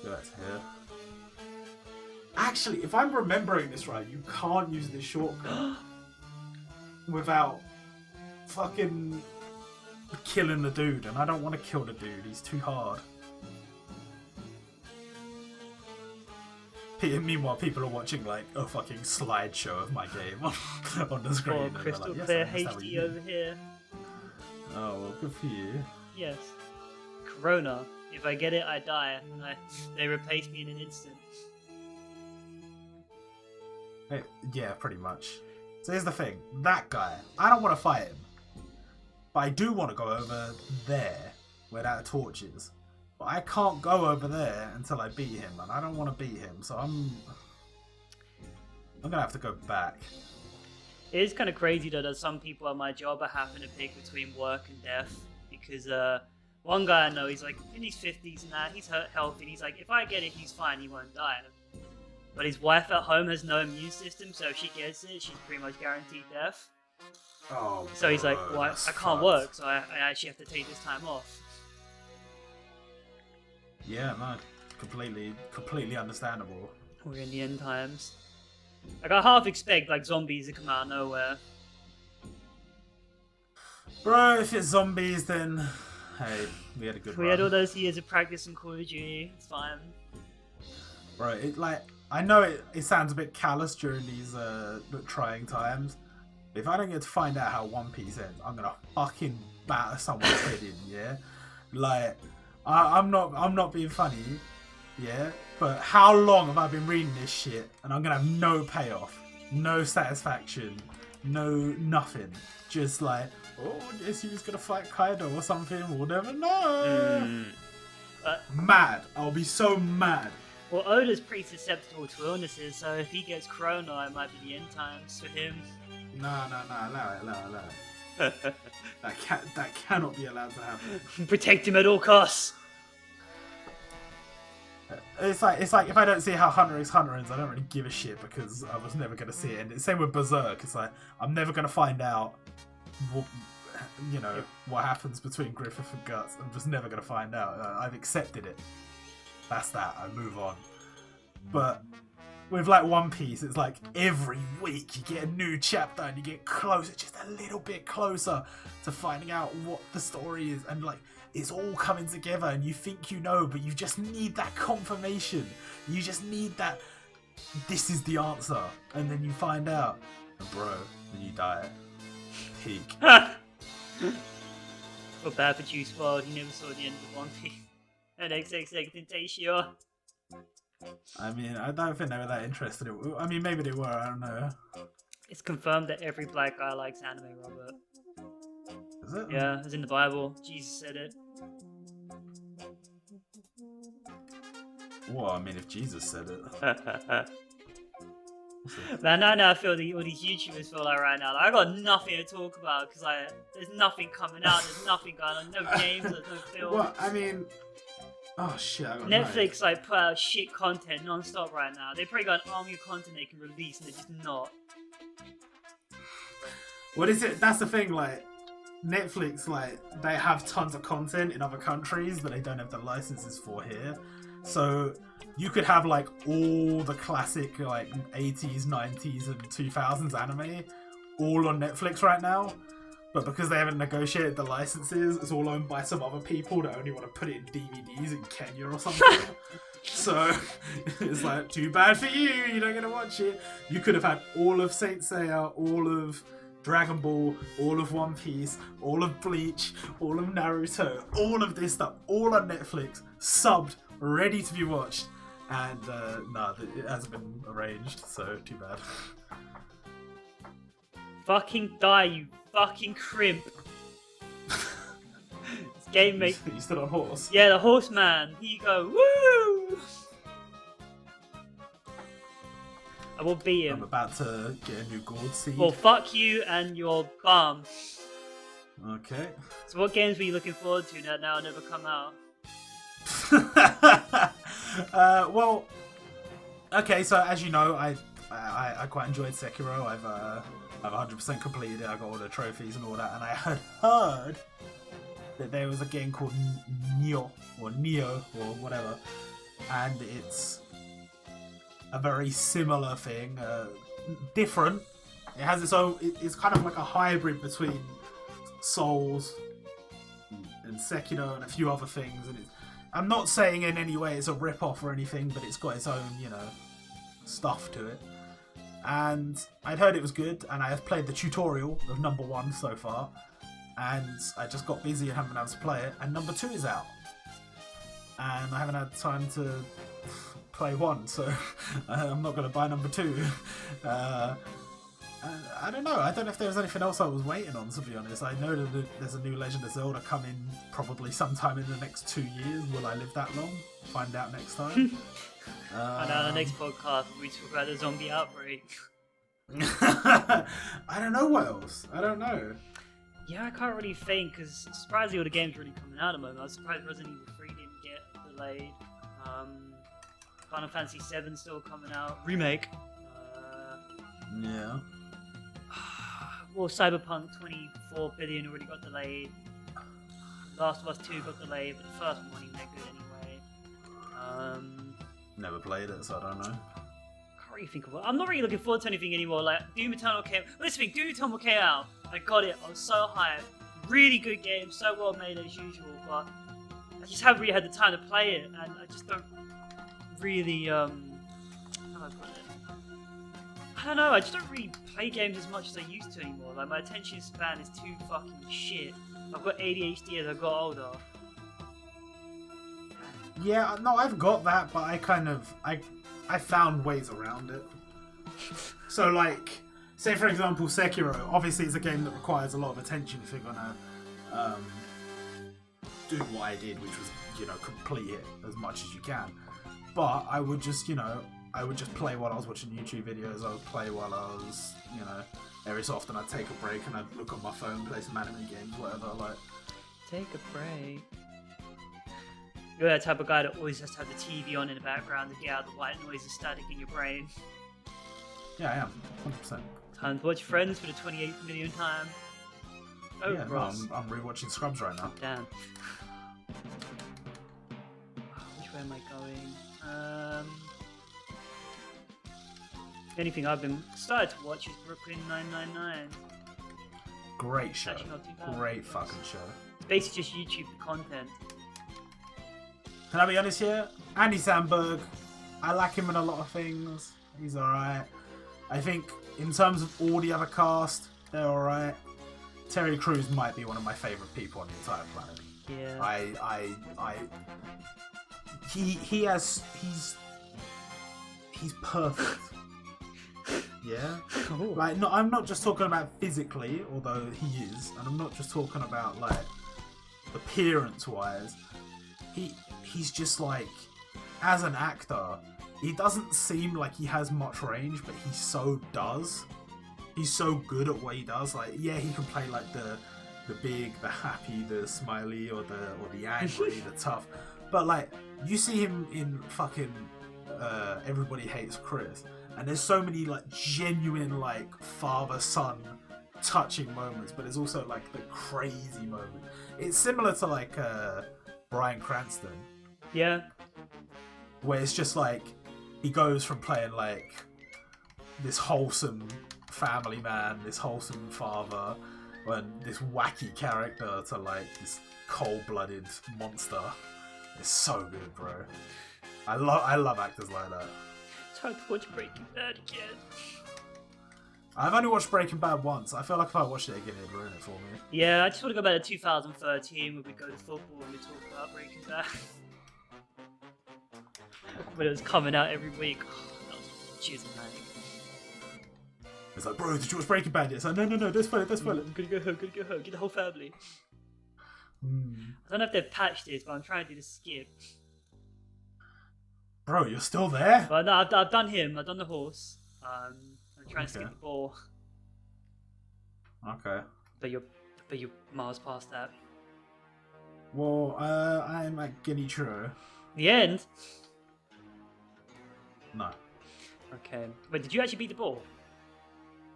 Let's go back to here. Actually, if I'm remembering this right, you can't use this shortcut without fucking killing the dude, and I don't want to kill the dude. He's too hard. Meanwhile, people are watching like a fucking slideshow of my game on the screen. Oh, crystal clear HD over here. Oh, well, good for you. Yes. Corona. If I get it, I die. And they replace me in an instant. Yeah, pretty much. So here's the thing. That guy, I don't want to fight him. But I do want to go over there, where that torch is. But I can't go over there until I beat him, and I don't want to beat him, so I'm gonna have to go back. It is kind of crazy though that some people at my job are having to pick between work and death, because one guy I know, he's like in his 50s and that, he's healthy, and he's like, if I get it, he's fine, he won't die. But his wife at home has no immune system, so if she gets it, she's pretty much guaranteed death. Oh, so he's like, well, I can't work, so I actually have to take this time off. Yeah, no, completely understandable. We're in the end times. Like, I half expect like zombies to come out of nowhere. Bro, if it's zombies, then hey, we had a good run. We had all those years of practice in Call of Duty. It's fine. Bro, I know it sounds a bit callous during these trying times. But if I don't get to find out how One Piece ends, I'm gonna fucking batter someone's head in. Yeah, like. I'm not being funny, yeah, but how long have I been reading this shit and I'm gonna have no payoff, no satisfaction, nothing, just like, oh, I guess he was gonna fight Kaido or something, we'll never know. Mad, I'll be so mad. Well, Oda's pretty susceptible to illnesses, so if he gets corona, it might be the end times for him. Nah, allow it. That cannot be allowed to happen. Protect him at all costs. It's like if I don't see how Hunter x Hunter ends, I don't really give a shit because I was never gonna see it. And it's same with Berserk. It's like I'm never gonna find out what happens between Griffith and Guts. I'm just never gonna find out. I've accepted it. That's that. I move on. But with like One Piece, it's like every week you get a new chapter and you get closer, just a little bit closer to finding out what the story is, and like it's all coming together and you think you know, but you just need that confirmation. You just need that this is the answer, and then you find out, and bro, then you die. Peak. Feel bad for Juice WRLD, he never saw the end of One Piece. And XXXTentacion. I mean, I don't think they were that interested in it. I mean, maybe they were, I don't know. It's confirmed that every black guy likes anime, Robert. Is it? Yeah, it's in the Bible. Jesus said it. Well, I mean, if Jesus said it. Man, I now feel all these YouTubers feel like right now. Like, I got nothing to talk about because there's nothing coming out. There's nothing going on. No games. There's no film. Well, I mean, oh shit. I got Netflix like put out shit content non-stop right now. They probably got an army of content they can release, and they're just not. What is it? That's the thing. Like Netflix, like they have tons of content in other countries that they don't have the licenses for here. So you could have like all the classic like 80s, 90s, and 2000s anime all on Netflix right now. But because they haven't negotiated the licenses, it's all owned by some other people that only want to put it in DVDs in Kenya or something. So it's like, too bad for you, you don't get to watch it. You could have had all of Saint Seiya, all of Dragon Ball, all of One Piece, all of Bleach, all of Naruto, all of this stuff, all on Netflix, subbed, ready to be watched. And no, it hasn't been arranged, so too bad. Fucking die, you fucking crimp. This game makes... You stood on horse? Yeah, the horseman. Here you go. Woo! I will beat him. I'm about to get a new gold seed. Well, fuck you and your bum. Okay. So what games were you looking forward to that now never come out? Well, okay, so as you know, I quite enjoyed Sekiro. I've 100% completed it. I got all the trophies and all that, and I had heard that there was a game called Neo or whatever, and it's a very similar thing, different. It has its own. It's kind of like a hybrid between Souls and Sekiro and a few other things, and I'm not saying in any way it's a rip-off or anything, but it's got its own, stuff to it. And I'd heard it was good, and I have played the tutorial of number 1 so far, and I just got busy and haven't been able to play it, and number 2 is out. And I haven't had time to play 1, so I'm not going to buy number 2. I don't know. I don't know if there was anything else I was waiting on, to be honest. I know that there's a new Legend of Zelda coming probably sometime in the next 2 years. Will I live that long? Find out next time. And on the next podcast, we talk about the zombie outbreak. I don't know what else. I don't know. Yeah, I can't really think, because surprisingly all the games really coming out at the moment. I was surprised Resident Evil 3 didn't get delayed. Final Fantasy 7 still coming out. Remake. Yeah. Well, Cyberpunk 24 billion already got delayed. Last of Us 2 got delayed, but the first one wasn't even that good anyway. Never played it, so I don't know. Can't really think of it. I'm not really looking forward to anything anymore. Like, Doom Eternal came. Listen, Doom Eternal came out. I got it. I was so hyped. Really good game, so well made as usual, but I just haven't really had the time to play it, and I just don't really, how do I put it? I don't know, I just don't really play games as much as I used to anymore. Like, my attention span is too fucking shit. I've got ADHD as I got older. Yeah, no, I've got that, but I found ways around it. So, like, say for example, Sekiro, obviously it's a game that requires a lot of attention if you're gonna do what I did, which was, complete it as much as you can. But I would just, play while I was watching YouTube videos. I would play while I was, every so often I'd take a break and I'd look on my phone, play some anime games, whatever. Like, take a break. You're that type of guy that always has to have the TV on in the background to get out the white noise and static in your brain. Yeah, I am, 100%. Time to watch Friends for the 28th millionth time. Oh, yeah, Ross. No, I'm rewatching Scrubs right now. Damn. Which way am I going? Anything I've been started to watch is Brooklyn 999. Great show. Actually not too bad. Great fucking show. It's basically just YouTube content. Can I be honest here? Andy Samberg, I like him in a lot of things. He's alright. I think in terms of all the other cast, they're alright. Terry Crews might be one of my favourite people on the entire planet. Yeah. He's perfect. Yeah? Cool. Like, no, I'm not just talking about physically, although he is, and I'm not just talking about, like, appearance-wise. He's just, like, as an actor, he doesn't seem like he has much range, but he so does. He's so good at what he does. Like, yeah, he can play like the big, the happy, the smiley, or the angry, the tough. But like, you see him in fucking Everybody Hates Chris, and there's so many like genuine like father-son touching moments, but there's also like the crazy moment. It's similar to like Bryan Cranston. Yeah. Where it's just like he goes from playing like this wholesome family man, this wholesome father, and this wacky character to like this cold-blooded monster. It's so good, bro. I love actors like that. It's hard to watch Breaking Bad again. I've only watched Breaking Bad once. I feel like if I watched it again, it'd ruin it for me. Yeah, I just want to go back to 2013 when we go to football and we talk about Breaking Bad. When it was coming out every week. Oh, that was cheesy, man. It's like, bro, did you watch Breaking Bad yet? It's like, no, don't spoil it. I'm gonna go home, get the whole family. I don't know if they've patched this, but I'm trying to do the skip. Bro, you're still there? But no, I've done him, I've done the horse. I'm trying to skip the ball. Okay. But you're miles past that. Well, I'm at Guinea Churro. The end? No. Okay. Wait, did you actually beat the ball?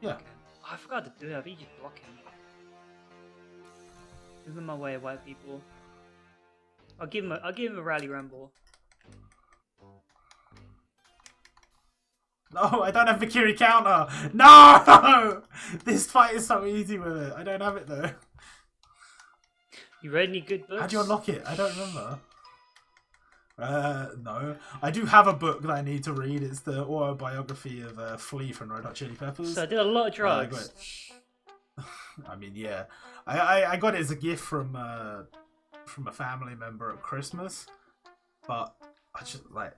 Yeah. Okay. Oh, I forgot to do that. I think you just block him. Move in my way, white people. I'll give him a rally ramble. No, I don't have the Kiri counter. No! This fight is so easy with it. I don't have it though. You read any good books? How do you unlock it? I don't remember. No. I do have a book that I need to read. It's the autobiography of Flea from Red Hot Chili Peppers. So I did a lot of drugs. I mean, yeah. I got it as a gift from a family member at Christmas. But I just, like...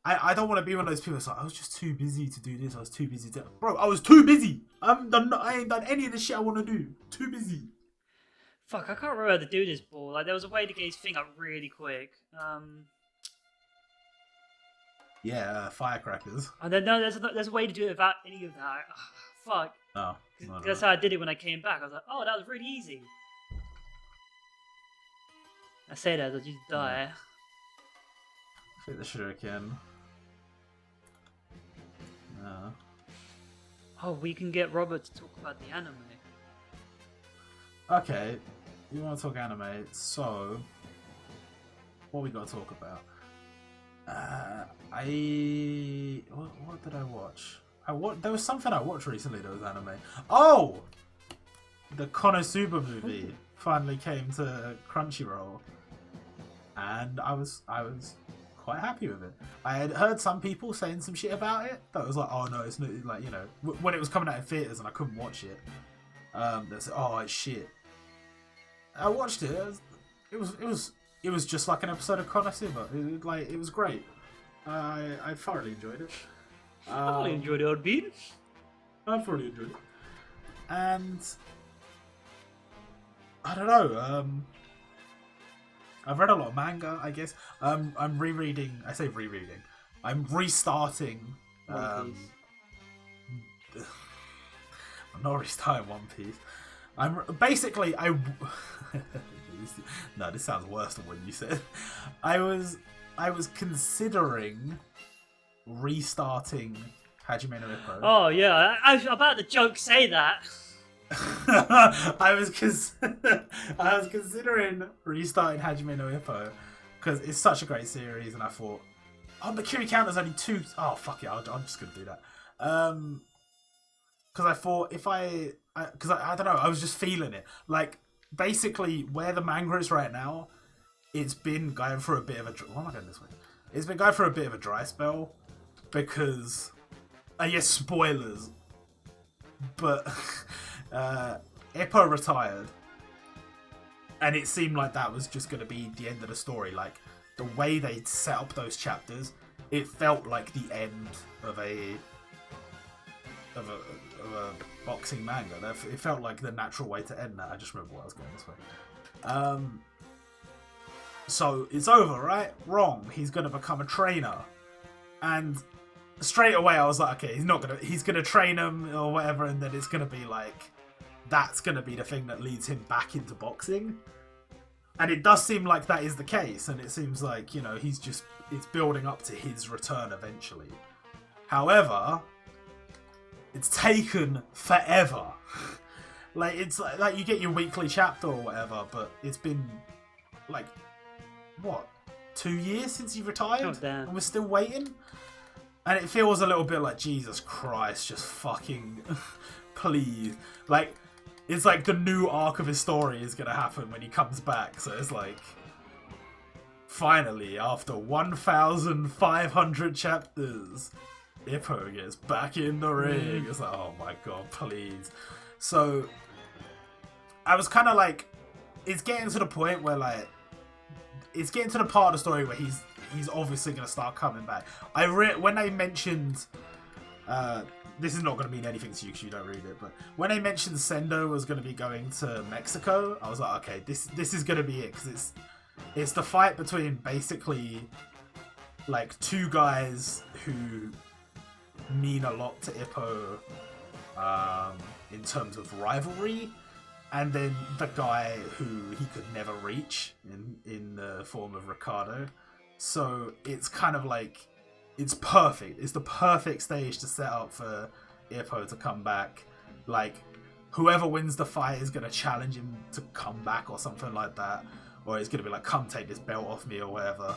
I don't want to be one of those people that's like, I was just too busy to do this. I was too busy to... Bro, I was too busy. I ain't done any of the shit I want to do. Too busy. Fuck, I can't remember how to do this ball. Like, there was a way to get his thing up really quick. Yeah, firecrackers. And then no, there's a way to do it without any of that. Fuck. No. That's how I did it when I came back. I was like, oh, that was really easy. I say that, I'll just die. Fit the shuriken. No. Oh, we can get Robert to talk about the anime. Okay, you want to talk anime, so what we got to talk about? What did I watch? There was something I watched recently that was anime. Oh, the Konosuba movie finally came to Crunchyroll, and I was quite happy with it. I had heard some people saying some shit about it that was like, oh no, it's not, like, you know, when it was coming out in theaters and I couldn't watch it. They said, oh, it's shit. I watched it. It was just like an episode of Konosuba. It was great. I thoroughly enjoyed it. I thoroughly enjoyed it, Bean. I thoroughly enjoyed it. And I don't know. I've read a lot of manga, I guess. I'm rereading. I say rereading. I'm restarting. I'm not restarting One Piece. I'm basically No, this sounds worse than what you said. I was considering restarting Hajime no Ippo. Oh yeah, I was about to joke say that. I was considering restarting Hajime no Ippo because it's such a great series, and I thought, oh, but Kiri Counter's only 2. Oh fuck it, I'm just gonna do that. Because I thought if I don't know, I was just feeling it. Like basically where the manga is right now, it's been going for a bit of a. Why am I going this way? It's been going for a bit of a dry spell because, yes, spoilers, but. Ippo retired, and it seemed like that was just going to be the end of the story. Like the way they set up those chapters, it felt like the end of a boxing manga. It felt like the natural way to end that. I just remember why I was going this way. So it's over, right? Wrong. He's gonna become a trainer, and straight away I was like, okay, he's gonna train him or whatever, and then it's gonna be like, that's gonna be the thing that leads him back into boxing. And it does seem like that is the case, and it seems like, you know, it's building up to his return eventually. However, it's taken forever. Like, it's like you get your weekly chapter or whatever, but it's been like, what, 2 years since he retired? Oh, damn. And we're still waiting? And it feels a little bit like, Jesus Christ, just fucking please. Like, it's like the new arc of his story is going to happen when he comes back. So it's like, finally, after 1,500 chapters, Ippo gets back in the ring. It's like, oh my god, please. So, I was kind of like, it's getting to the point where, like, it's getting to the part of the story where he's obviously going to start coming back. When they mentioned, this is not going to mean anything to you because you don't read it, but when they mentioned Sendo was going to be going to Mexico, I was like, okay, this is going to be it, because it's the fight between basically like two guys who mean a lot to Ippo in terms of rivalry, and then the guy who he could never reach in the form of Ricardo. So it's kind of like, it's perfect. It's the perfect stage to set up for Ippo to come back. Like, whoever wins the fight is going to challenge him to come back or something like that. Or it's going to be like, come take this belt off me or whatever.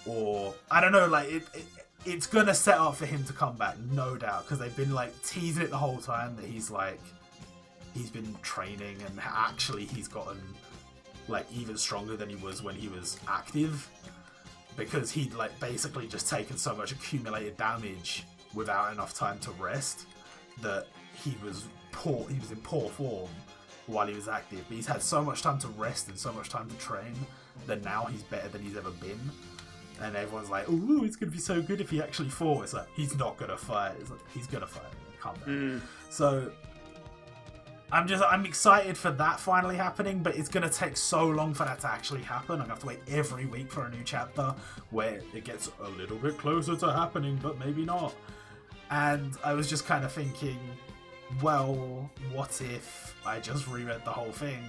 Or, I don't know, like, it's going to set up for him to come back, no doubt. Because they've been, like, teasing it the whole time that he's been training and actually he's gotten, like, even stronger than he was when he was active. Because he'd, like, basically just taken so much accumulated damage without enough time to rest that he was in poor form while he was active. But he's had so much time to rest and so much time to train that now he's better than he's ever been. And everyone's like, ooh, it's going to be so good if he actually fought. It's like, he's not going to fight. It's like, he's going to fight. Calm down. So I'm excited for that finally happening, but it's going to take so long for that to actually happen. I'm going to have to wait every week for a new chapter where it gets a little bit closer to happening, but maybe not. And I was just kind of thinking, well, what if I just reread the whole thing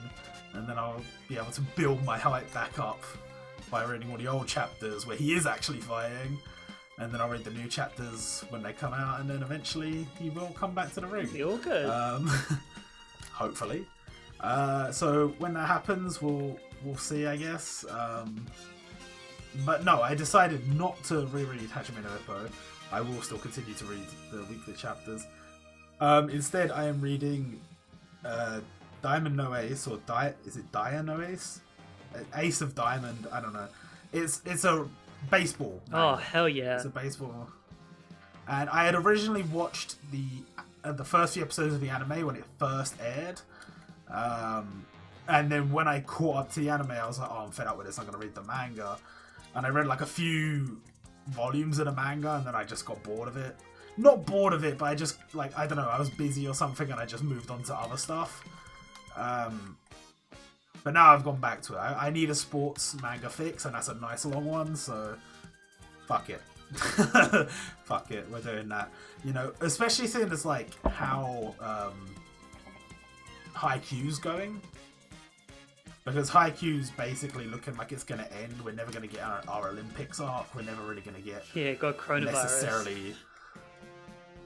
and then I'll be able to build my hype back up by reading all the old chapters where he is actually fighting, and then I'll read the new chapters when they come out, and then eventually he will come back to the ring. Be all good. Hopefully. So when that happens, we'll see, I guess. But no, I decided not to reread Hajime no Ippo. I will still continue to read the weekly chapters. Instead, I am reading Diamond no Ace, or is it Dia no Ace? Ace of Diamond, I don't know. It's a baseball. Oh, hell yeah. It's a baseball. And I had originally watched the first few episodes of the anime when it first aired. And then when I caught up to the anime, I was like, oh, I'm fed up with this, I'm going to read the manga. And I read like a few volumes of the manga, and then I just got bored of it. Not bored of it, but I just, like, I don't know, I was busy or something, and I just moved on to other stuff. But now I've gone back to it. I need a sports manga fix, and that's a nice long one, so fuck it. Fuck it, we're doing that. You know, especially seeing as, like, how Haikyuu's going. Because Haikyuu's basically looking like it's going to end. We're never going to get our Olympics arc. We're never really going to get got coronavirus. necessarily...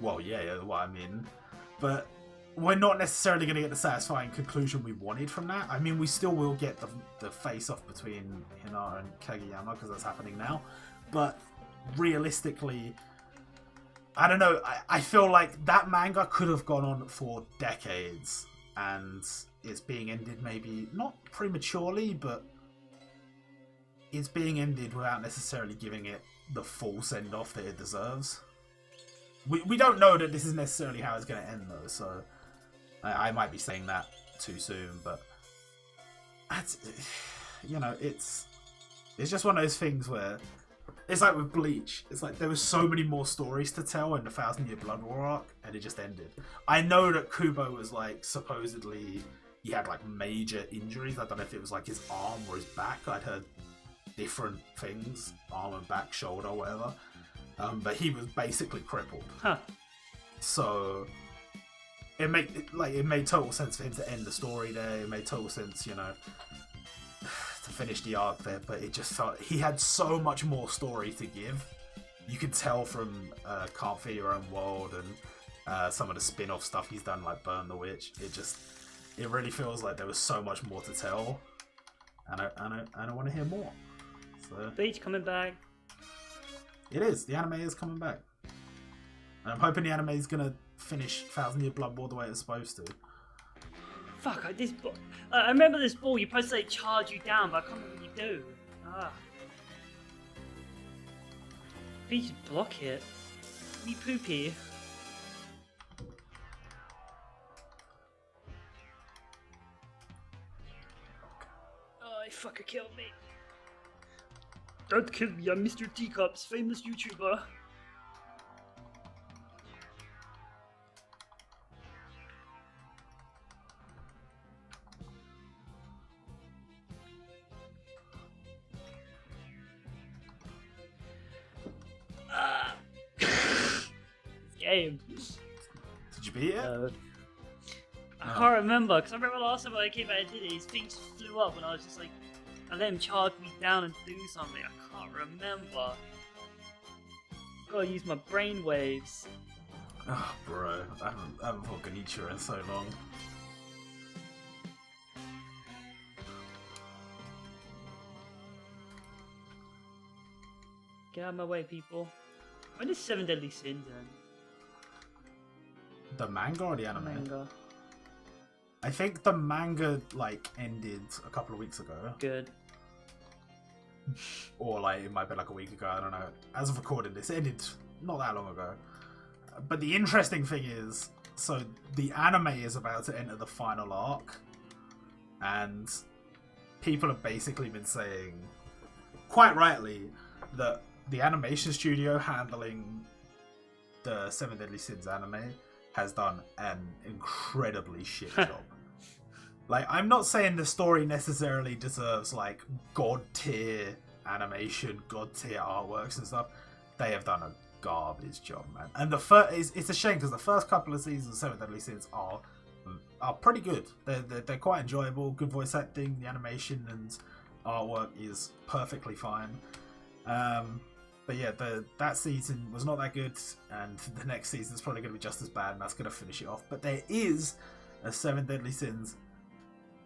Well, yeah, what I mean. But we're not necessarily going to get the satisfying conclusion we wanted from that. I mean, we still will get the face-off between Hinata and Kageyama, because that's happening now. But realistically, I don't know. I feel like that manga could have gone on for decades, and it's being ended maybe not prematurely, but it's being ended without necessarily giving it the full send-off that it deserves. We don't know that this is necessarily how it's going to end, though, so I might be saying that too soon, but that's, you know, it's just one of those things where it's like with Bleach. It's like there was so many more stories to tell in the 1,000-Year Blood War arc, and it just ended. I know that Kubo was like supposedly he had like major injuries. I don't know if it was like his arm or his back. I'd heard different things, arm and back, shoulder, whatever. But he was basically crippled. Huh. So it made total sense for him to end the story there. It made total sense, you know, to finish the arc there. But it just felt he had so much more story to give. You could tell from Can't Fear Your Own World and some of the spin-off stuff he's done, like Burn the Witch. It really feels like there was so much more to tell, and I want to hear more. So Bleach coming back. It is. The anime is coming back. And I'm hoping the anime is gonna finish Thousand Year Blood War the way it's supposed to. Fuck, I remember this ball, you're supposed to like, charge you down, but I can't remember what you do. Please block it. Me poopy. Oh, he fucker killed me. Don't kill me, I'm Mr. Teacups, famous YouTuber. Game. Did you beat it? I can't remember, because I remember last time I came out and did it, his thing just flew up and I was just like, I let him charge me down and do something. I can't remember. Gotta use my brain waves. Oh, bro. I haven't fought Gonichiro in so long. Get out of my way, people. When is Seven Deadly Sins end? The manga or the anime? Manga. I think the manga, like, ended a couple of weeks ago. Good. Or, like, it might be like a week ago, I don't know. As of recording this, it ended not that long ago. But the interesting thing is, so the anime is about to enter the final arc. And people have basically been saying, quite rightly, that the animation studio handling the Seven Deadly Sins anime has done an incredibly shit job. Like, I'm not saying the story necessarily deserves, like, god-tier animation, god-tier artworks and stuff. They have done a garbage job, man. And it's a shame, because the first couple of seasons of Seven Deadly Sins are pretty good. They're quite enjoyable, good voice acting, the animation and artwork is perfectly fine. But yeah, that season was not that good, and the next season is probably going to be just as bad, and that's going to finish it off. But there is a Seven Deadly Sins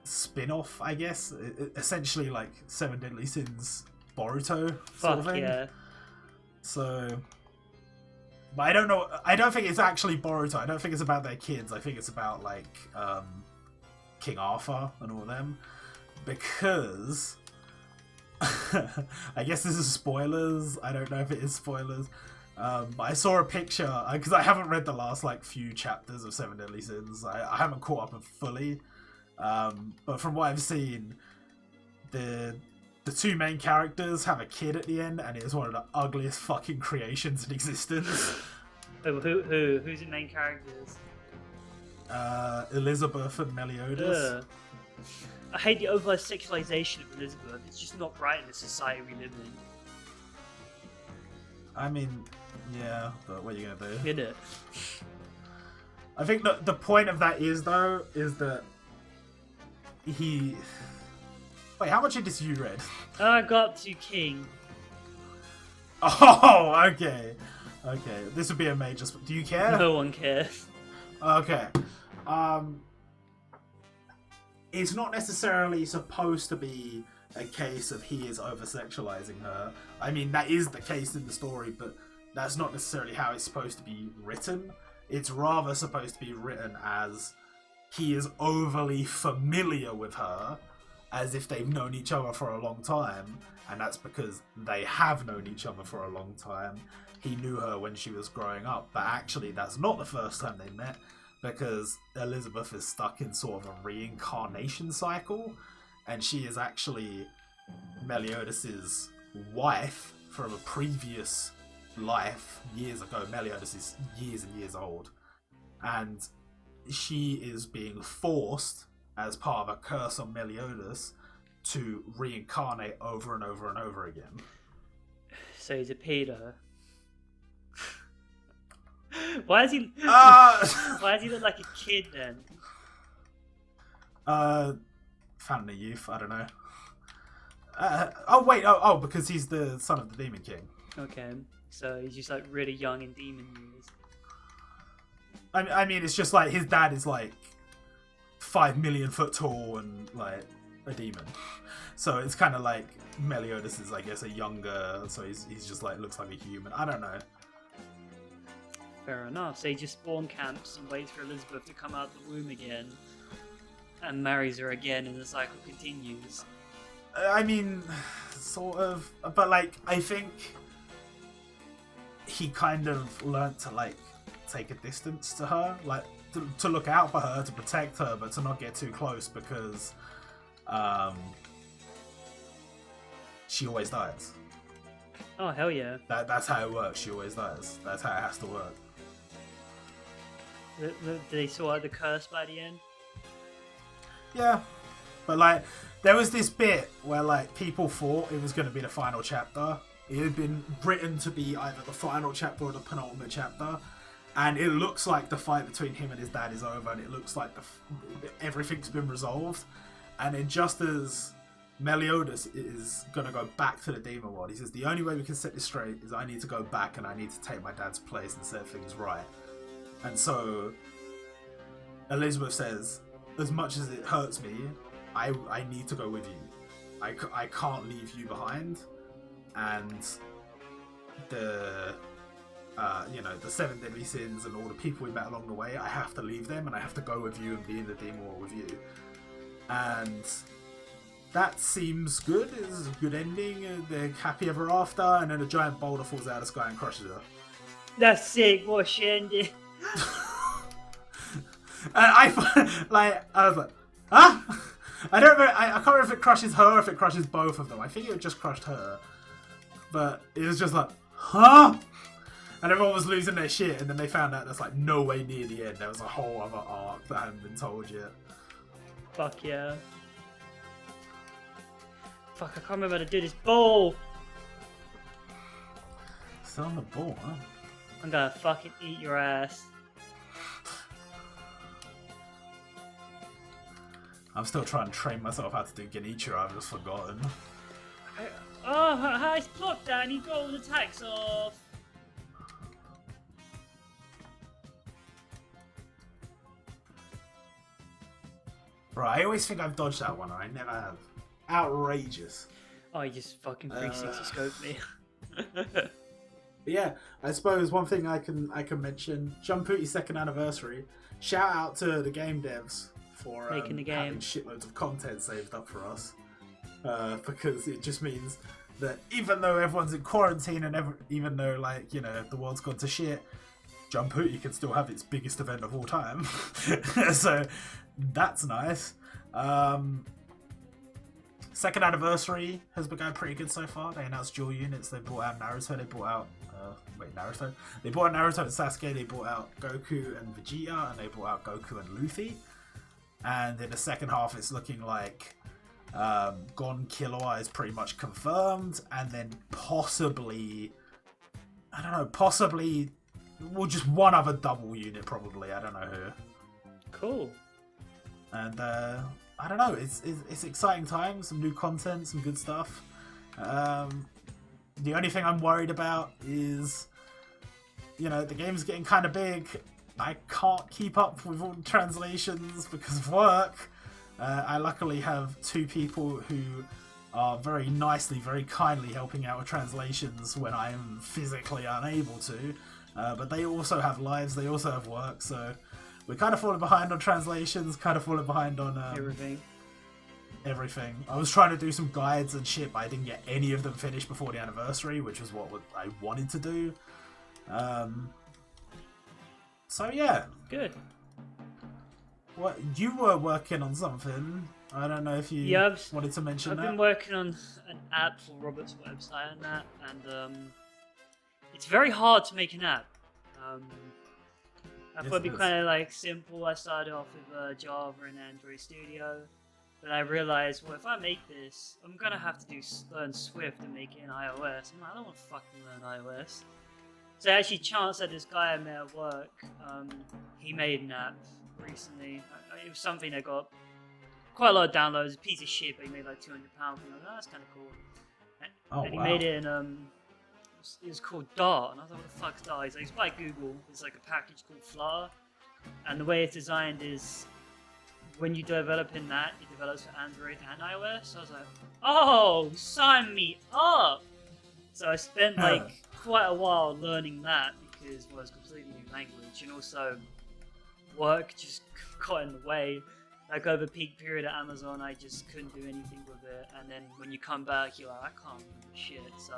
spin-off, I guess. Essentially like Seven Deadly Sins Boruto sort of thing. Yeah. So, but I don't know. I don't think it's actually Boruto. I don't think it's about their kids. I think it's about like King Arthur and all of them, because I guess this is spoilers. I don't know if it is spoilers. But I saw a picture, because I haven't read the last like few chapters of Seven Deadly Sins. I haven't caught up fully. But from what I've seen, the two main characters have a kid at the end, and it is one of the ugliest fucking creations in existence. Who's the main characters? Elizabeth and Meliodas. I hate the over-sexualization of Elizabeth. It's just not right in the society we live in. I mean, yeah, but what are you gonna do? Get it? I think the point of that is that he... Wait, how much of this you read? I got up to King. Oh, okay. Okay, this would be a major... Do you care? No one cares. Okay. It's not necessarily supposed to be a case of he is over-sexualizing her. I mean, that is the case in the story, but that's not necessarily how it's supposed to be written. It's rather supposed to be written as he is overly familiar with her, as if they've known each other for a long time, and that's because they have known each other for a long time. He knew her when she was growing up, but actually that's not the first time they met, because Elizabeth is stuck in sort of a reincarnation cycle, and she is actually Meliodas' wife from a previous life years ago. Meliodas is years and years old, and she is being forced, as part of a curse on Meliodas, to reincarnate over and over and over again. So he's a pedo. Why does he? Why does he look like a kid then? Fountain of Youth. I don't know. Oh wait. Oh, because he's the son of the Demon King. Okay, so he's just like really young in demon years. I mean, it's just like his dad is like 5 million foot tall and like a demon. So it's kind of like Meliodas is, I guess, a younger. So he's just like looks like a human. I don't know. Fair enough. So he just spawn camps and waits for Elizabeth to come out the womb again, and marries her again, and the cycle continues. I mean, sort of, but like I think he kind of learnt to like take a distance to her, like to look out for her, to protect her, but to not get too close because she always dies. Oh hell yeah! That's how it works. She always dies. That's how it has to work. Did they sort out the curse by the end? Yeah, but like there was this bit where like people thought it was going to be the final chapter. It had been written to be either the final chapter or the penultimate chapter. And it looks like the fight between him and his dad is over, and it looks like everything's been resolved. And then just as Meliodas is going to go back to the demon world, he says, the only way we can set this straight is I need to go back and I need to take my dad's place and set things right. And so Elizabeth says, as much as it hurts me, I need to go with you. I can't leave you behind. And the 7 deadly sins and all the people we met along the way, I have to leave them and I have to go with you and be in the demon world with you. And that seems good. It's a good ending. They're happy ever after, and then a giant boulder falls out of the sky and crushes her. That's sick. What a shit ending. And I was like, huh? I don't know. I can't remember if it crushes her or if it crushes both of them. I think it just crushed her, but it was just like, huh? And everyone was losing their shit, and then they found out that's like no way near the end. There was a whole other arc that hadn't been told yet. Fuck yeah. Fuck, I can't remember how to do this ball. Still on the ball, huh? I'm gonna fucking eat your ass. I'm still trying to train myself how to do Genichiro. I've just forgotten. Oh, he's blocked that and he got all the attacks off. Right, I always think I've dodged that one, and I never have. Outrageous. Oh, you just fucking 360 scoped me. But yeah, I suppose one thing I can mention, Jumpooty's 2nd anniversary. Shout out to the game devs for making the game. Having shitloads of content saved up for us. Because it just means that even though everyone's in quarantine and even though the world's gone to shit, Jumpooty can still have its biggest event of all time. So that's nice. 2nd anniversary has been going pretty good so far. They announced dual units. They brought out Naruto. They brought out Naruto. They brought out Naruto and Sasuke. They brought out Goku and Vegeta, and they brought out Goku and Luffy. And in the second half, it's looking like Gon Killua is pretty much confirmed, and then possibly just one other double unit, probably. I don't know who. Cool. And I don't know. It's exciting times. Some new content, some good stuff. The only thing I'm worried about is, the game's getting kind of big. I can't keep up with all the translations because of work. I luckily have 2 people who are very nicely, very kindly helping out with translations when I am physically unable to. But they also have lives, they also have work, so we're kind of falling behind on translations, kind of falling behind on everything. I was trying to do some guides and shit, but I didn't get any of them finished before the anniversary, which was what I wanted to do. So yeah. Good. What, you were working on something. I don't know if you wanted to mention that. I've been working on an app for Robert's website and that, and it's very hard to make an app. I thought it'd be kind of simple. I started off with Java and Android Studio, But I realized, well, if I make this, I'm gonna have to learn Swift and make it in iOS. I'm like, I don't want to fucking learn iOS. So I actually chanced that this guy I met at work, he made an app recently. It was something that got quite a lot of downloads, a piece of shit, but he made like £200. And I was like, oh, that's kind of cool. And he made it in, it was called Dart. And I was like, what the fuck's Dart? He's like, it's by Google. It's like a package called Flutter. And the way it's designed is, when you develop in that, it develops for Android and iOS. So I was like, oh, sign me up! So I spent like quite a while learning that because it was a completely new language, and also work just got in the way. Like over peak period at Amazon, I just couldn't do anything with it. And then when you come back, you're like, I can't do shit. So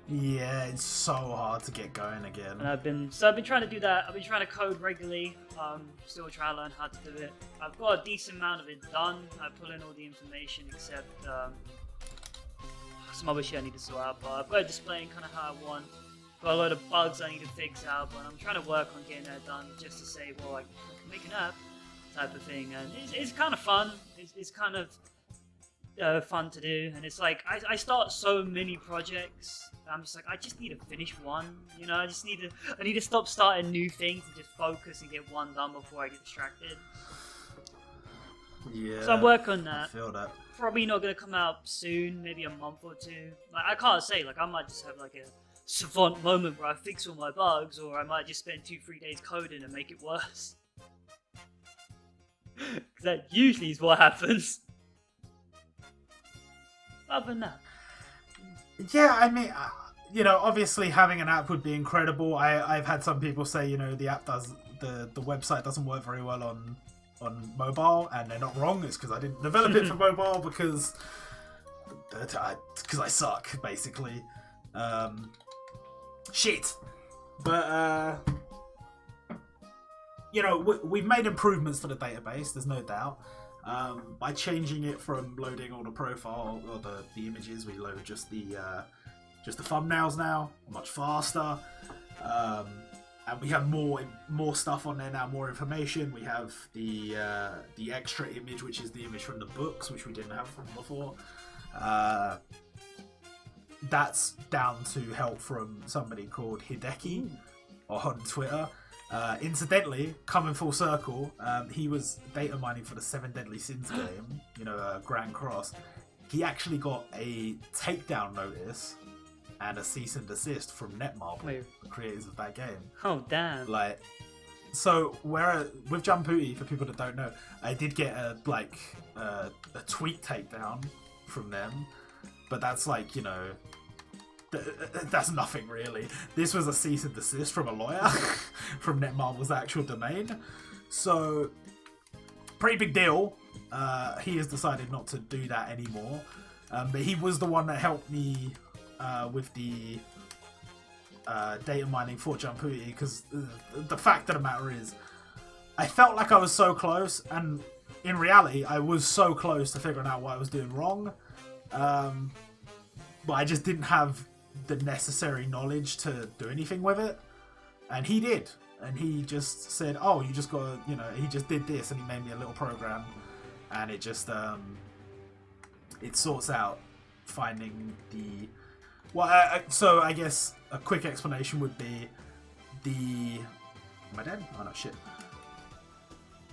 yeah, it's so hard to get going again. and I've been trying to do that. I've been trying to code regularly. Still trying to learn how to do it. I've got a decent amount of it done. I put in all the information except some other shit I need to sort out. But I've got it displaying kind of how I want. Got a lot of bugs I need to fix out, but I'm trying to work on getting that done just to say, well, I can make an app type of thing. And it's kind of fun. It's kind of fun to do. And it's like, I start so many projects. I'm just like, I just need to finish one. You know, I need to stop starting new things and just focus and get one done before I get distracted. Yeah. So I'm working on that. I feel that. Probably not going to come out soon, maybe a month or two. Like, I can't say, like, I might just have like a savant moment where I fix all my bugs, or I might just spend 2-3 days coding and make it worse. Because that usually is what happens. Other than that. Yeah, I mean, you know, obviously having an app would be incredible. I've had some people say, you know, the website doesn't work very well on mobile, and they're not wrong. It's because I didn't develop it for mobile because I suck, basically. Shit. But you know, we've made improvements to the database. There's no doubt. By changing it from loading all the profile or the images, we load just the thumbnails now, much faster. And we have more stuff on there now, more information. We have the extra image, which is the image from the books, which we didn't have from before. That's down to help from somebody called Hideki on Twitter. Incidentally, coming full circle, he was data mining for the 7 Deadly Sins game, you know, Grand Cross. He actually got a takedown notice and a cease and desist from Netmarble, the creators of that game. Oh, damn. Like, so with Jamputi, for people that don't know, I did get a tweet takedown from them, but that's like, you know, that's nothing really. This was a cease and desist from a lawyer from Netmarble's actual domain. So, pretty big deal. He has decided not to do that anymore. But he was the one that helped me with the data mining for Jamputi, because the fact of the matter is, I felt like I was so close, and in reality, I was so close to figuring out what I was doing wrong. But I just didn't have the necessary knowledge to do anything with it, and he did. And he just said, oh, you just gotta, you know, he just did this, and he made me a little program, and it just it sorts out finding the so I guess a quick explanation would be am I dead? Oh no, shit.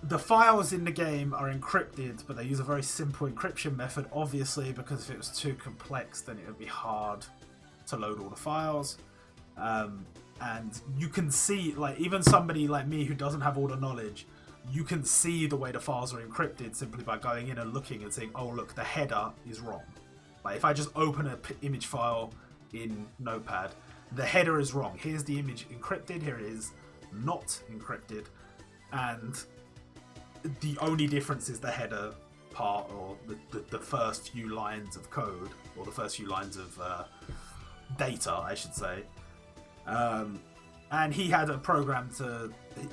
The files in the game are encrypted, but they use a very simple encryption method, obviously, because if it was too complex, then it would be hard to load all the files. And you can see, like, even somebody like me who doesn't have all the knowledge, you can see the way the files are encrypted simply by going in and looking and saying, oh look, the header is wrong. Like, if I just open an image file in Notepad, the header is wrong. Here's the image encrypted, here it is not encrypted, and the only difference is the header part, or the first few lines of code, or the first few lines of data, I should say. And he had a program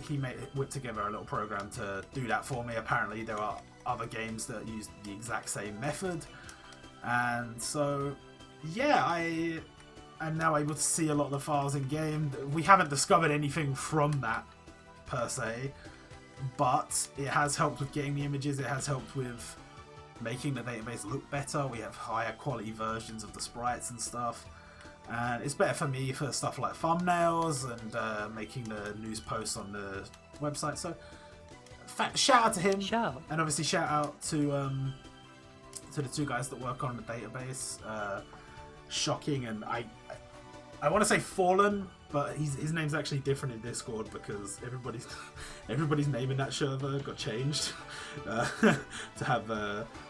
he whipped together a little program to do that for me. Apparently there are other games that use the exact same method. And so, yeah, I am now able to see a lot of the files in game. We haven't discovered anything from that, per se, but it has helped with getting the images. It has helped with making the database look better. We have higher quality versions of the sprites and stuff. And it's better for me for stuff like thumbnails and making the news posts on the website. So shout out to him. And obviously shout out to the two guys that work on the database. Shocking, and I want to say Fallen, but his name's actually different in Discord because everybody's name in that server got changed to have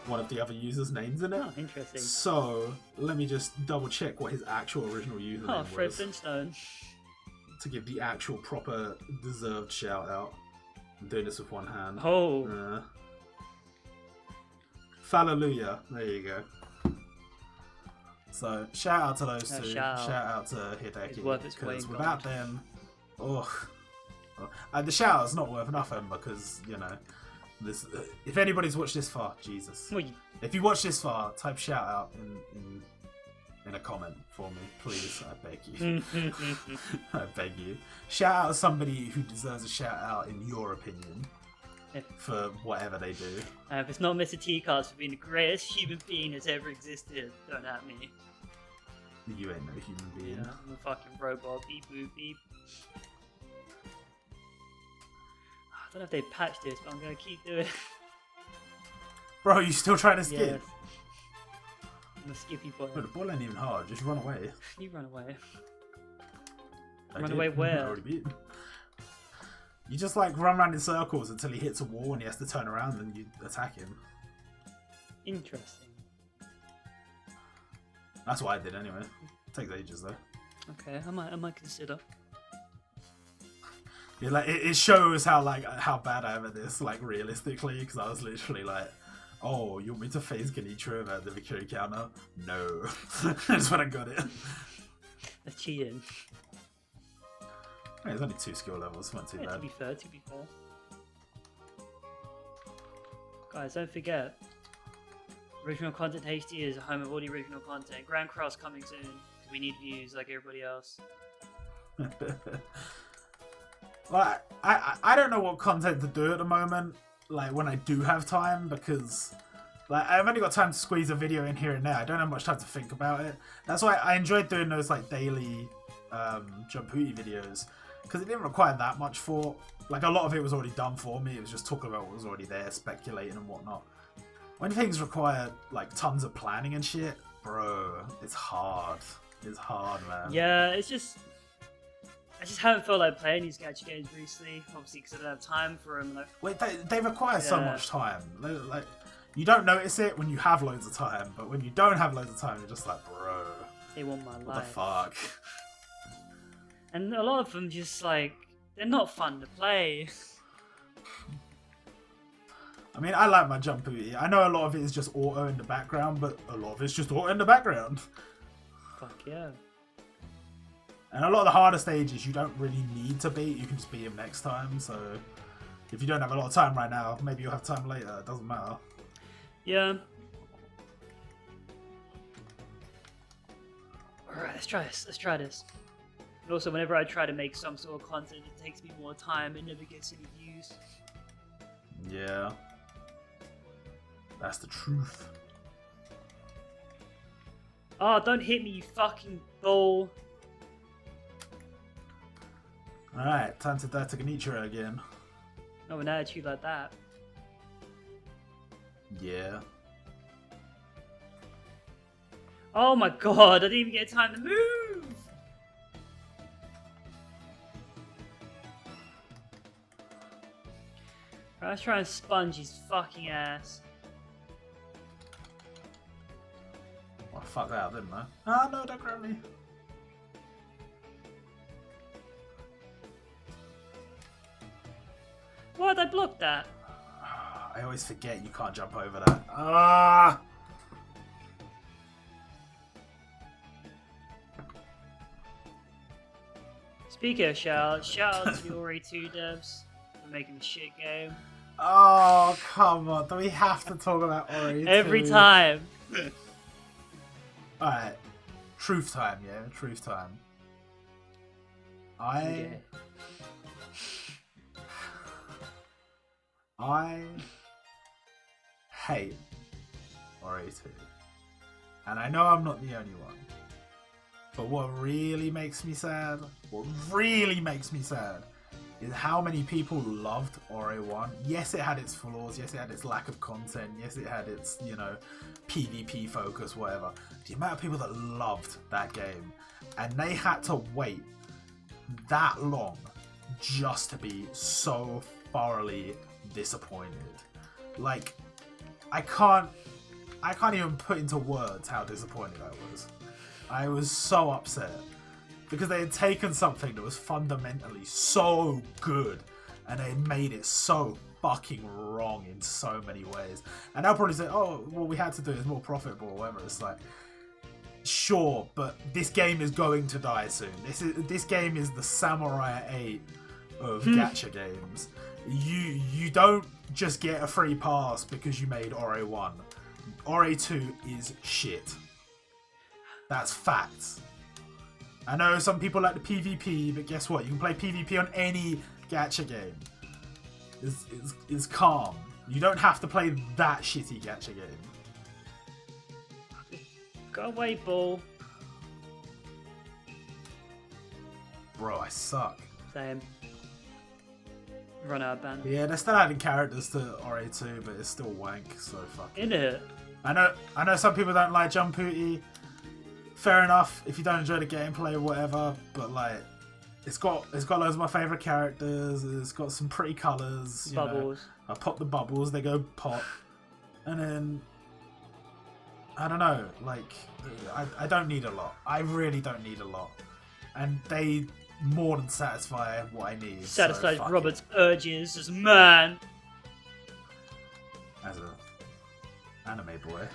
one of the other users' names in it. Oh, interesting. So let me just double check what his actual original username was. Fred Flintstone. To give the actual proper deserved shout out. I'm doing this with one hand. Oh. Hallelujah. There you go. So shout out to those two. Shout out to Hideki. It's worth its weight in because without gold. them, the shout out's not worth nothing because this. If anybody's watched this far, Jesus. Well, If you watch this far, type shout out in a comment for me, please. I beg you. I beg you. Shout out to somebody who deserves a shout out in your opinion. For whatever they do. If it's not Mr. T-Cards for being the greatest human being that's ever existed, don't at me. You ain't no human being. Yeah, I'm a fucking robot. Beep boop beep. I don't know if they patched this, but I'm gonna keep doing it. Bro, you still trying to skip? Yes. I'm a skippy boy. But the ball ain't even hard, just run away. You run away. I Run did. away where? I already beat him. You just like run around in circles until he hits a wall and he has to turn around and you attack him. Interesting. That's what I did anyway. Takes ages though. Okay, I might consider. Yeah, like it shows how bad I am at this, like realistically, because I was literally like, oh, you want me to phase Genichiro at the victory counter? No. That's when I got it. That's cheating. Hey, there's only 2 skill levels, not too bad. To be fair. Guys, don't forget, Original Content HD is a home of all the original content. Grand Cross coming soon, because we need views like everybody else. Well, I don't know what content to do at the moment, like when I do have time, because like I've only got time to squeeze a video in here and there. I don't have much time to think about it. That's why I enjoyed doing those like daily Jump Hootie videos, because it didn't require that much thought. Like a lot of it was already done for me. It was just talking about what was already there, speculating and whatnot. When things require like tons of planning and shit, bro, it's hard. It's hard, man. Yeah, I just haven't felt like playing these gacha games recently. Obviously, because I don't have time for them. Wait, they require so much time. Like you don't notice it when you have loads of time, but when you don't have loads of time, you're just like, bro, they want my life. What the fuck? And a lot of them just like they're not fun to play. I mean, I like my Jump Hootie. I know a lot of it is just auto in the background, but a lot of it's just auto in the background. Fuck yeah. And a lot of the harder stages you don't really need to beat, you can just beat them next time, so if you don't have a lot of time right now, maybe you'll have time later, it doesn't matter. Yeah. Alright, let's try this. And also, whenever I try to make some sort of content, it takes me more time, it never gets any views. Yeah. That's the truth. Oh, don't hit me, you fucking bull. Alright, time to die to Genichiro again. Not an attitude like that. Yeah. Oh my god, I didn't even get time to move! Right, let's try and sponge his fucking ass. Well, fuck that, didn't I? Oh no, don't grab me. Why'd I block that? I always forget you can't jump over that. Ah! Speaking of shout out to the Ori 2 devs for making the shit game. Oh, come on. Do we have to talk about Ori 2? Every time. Alright. Truth time, yeah? Truth time. I hate RA2. And I know I'm not the only one. But what really makes me sad, is how many people loved RA1. Yes, it had its flaws. Yes, it had its lack of content. Yes, it had its, you know, PvP focus, whatever. The amount of people that loved that game, and they had to wait that long just to be so thoroughly disappointed. Like, I can't even put into words how disappointed I was. I was so upset because they had taken something that was fundamentally so good and they made it so fucking wrong in so many ways. And they'll probably say, oh, what we had to do is more profitable or whatever. It's like, sure, but this game is going to die soon. This game is the Samurai 8 of gacha games. You don't just get a free pass because you made RA1. RA2 is shit. That's facts. I know some people like the PvP, but guess what? You can play PvP on any gacha game. It's calm. You don't have to play that shitty gacha game. Go away, Bull. Bro, I suck. Same. Run out of band. Yeah, they're still adding characters to RA2, but it's still wank, so fuck it. In it. I know some people don't like Jumpooty. Fair enough, if you don't enjoy the gameplay or whatever, but like, it's got loads of my favourite characters, it's got some pretty colours. Bubbles. I pop the bubbles, they go pop. And then, I don't know, like, I don't need a lot. I really don't need a lot. And they more than satisfy what I need. Satisfies so Robert's urges as a man. As a anime boy.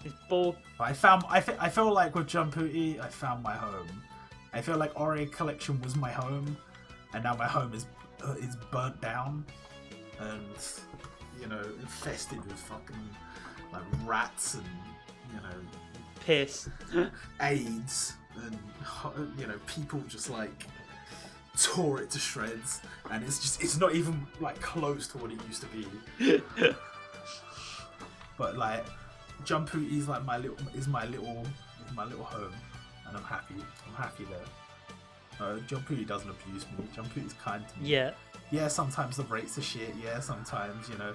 It's Bull. I feel like with Jumpooty, I found my home. I feel like Ori Collection was my home, and now my home is burnt down, and you know, infested with fucking like rats and you know, piss, AIDS, and you know, people just like tore it to shreds, and it's not even like close to what it used to be. But like, Jumpooty is like my little home, and I'm happy there. Jumpooty doesn't abuse me. Jumpooty's kind to me. Yeah, sometimes the rates are shit. Yeah, sometimes, you know,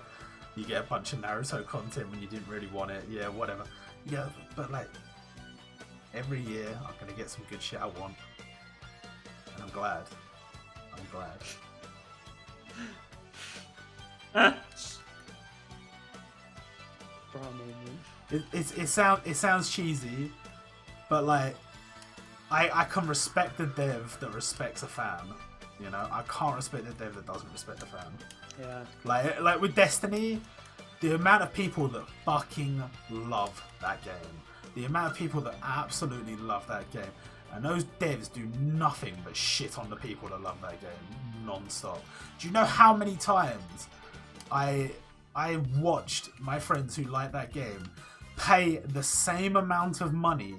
you get a bunch of Naruto content when you didn't really want it. Yeah, whatever. Yeah, but like, every year I'm gonna get some good shit I want, and I'm glad. It sounds cheesy, but like, I can respect the dev that respects a fan. You know, I can't respect the dev that doesn't respect a fan. Yeah. Like with Destiny, the amount of people that fucking love that game, the amount of people that absolutely love that game, and those devs do nothing but shit on the people that love that game non-stop. Do you know how many times I watched my friends who like that game pay the same amount of money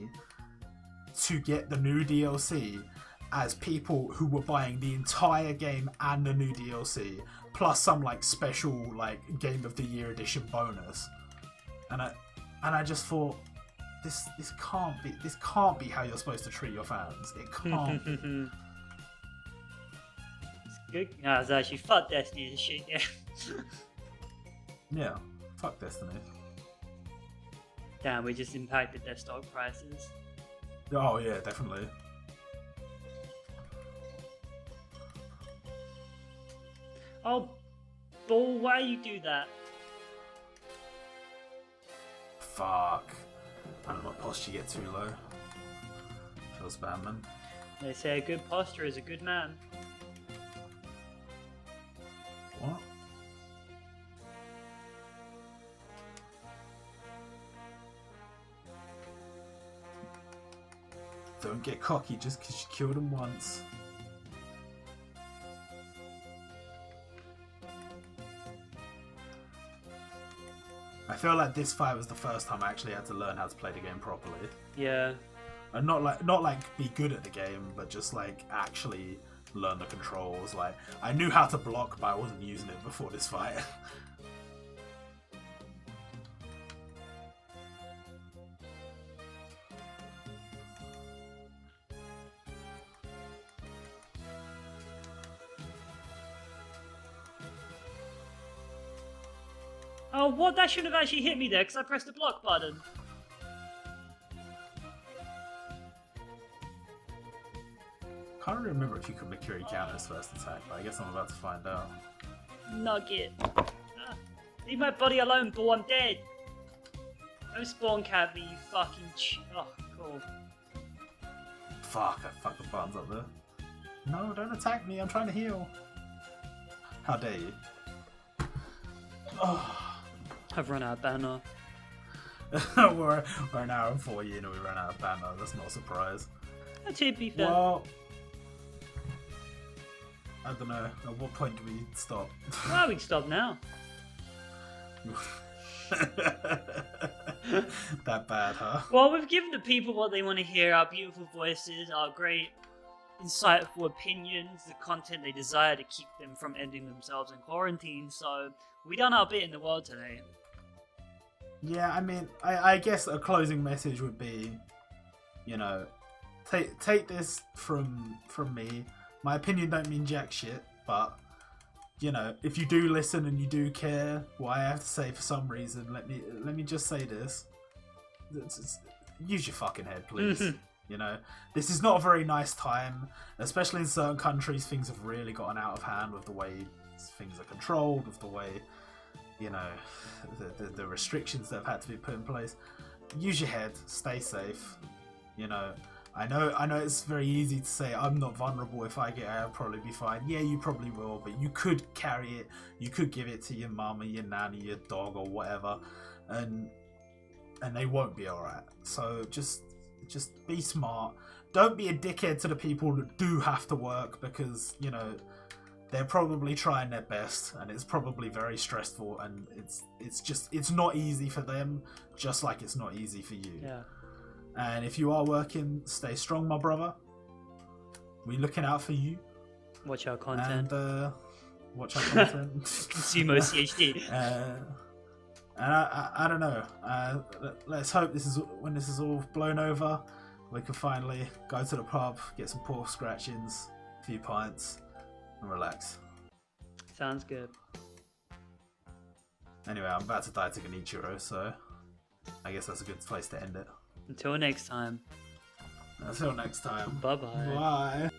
to get the new DLC as people who were buying the entire game and the new DLC, plus some like special like Game of the Year edition bonus? And I just thought, this can't be how you're supposed to treat your fans. It can't be. It's good. No, it's actually fuck Destiny and shit. Yeah. Yeah, fuck Destiny. Damn, we just impacted their stock prices. Oh yeah, definitely. Oh, Bull, why you do that? Fuck. I don't know, posture get too low. Feels bad, man. They say a good posture is a good man. What? Don't get cocky just because you killed him once. I feel like this fight was the first time I actually had to learn how to play the game properly. Yeah. And not like be good at the game, but just like actually learn the controls. Like, I knew how to block, but I wasn't using it before this fight. Oh, what? That shouldn't have actually hit me there because I pressed the block button. Can't really remember if you could Mercury counters first attack, but I guess I'm about to find out. Nugget. Leave my body alone, boy, I'm dead. Don't spawn cap me, you fucking oh, cool. Fuck, I fucked the buttons up there. No, don't attack me, I'm trying to heal. How dare you? Oh. I've run out of banner. we're an hour and 40 in and we ran out of banner, that's not a surprise. To be fair. Well, I don't know, at what point do we stop? Well, we can stop now. That bad, huh? Well, we've given the people what they want to hear, our beautiful voices, our great, insightful opinions, the content they desire to keep them from ending themselves in quarantine, so we done our bit in the world today. Yeah, I mean, I guess a closing message would be, you know, take this from me. My opinion don't mean jack shit, but, you know, if you do listen and you do care what I have to say for some reason, let me just say this. Use your fucking head, please. You know, this is not a very nice time, especially in certain countries. Things have really gotten out of hand with the way things are controlled, with the way, you know, the restrictions that have had to be put in place. Use your head, stay safe. You know, I know it's very easy to say I'm not vulnerable. If I get it, I'll probably be fine. Yeah, you probably will, but you could carry it. You could give it to your mama, your nanny, your dog, or whatever, and they won't be alright. So just be smart. Don't be a dickhead to the people that do have to work, because, you know, they're probably trying their best and it's probably very stressful, and it's not easy for them, just like it's not easy for you. Yeah. And if you are working, stay strong, my brother. We're looking out for you. Watch our content. And watch our content. Consume OCHD. And I don't know. Let's hope when this is all blown over, we can finally go to the pub, get some pork scratchings, a few pints, and relax. Sounds good. Anyway, I'm about to die to Genichiro, so I guess that's a good place to end it. Until next time. Until next time. Bye-bye. Bye.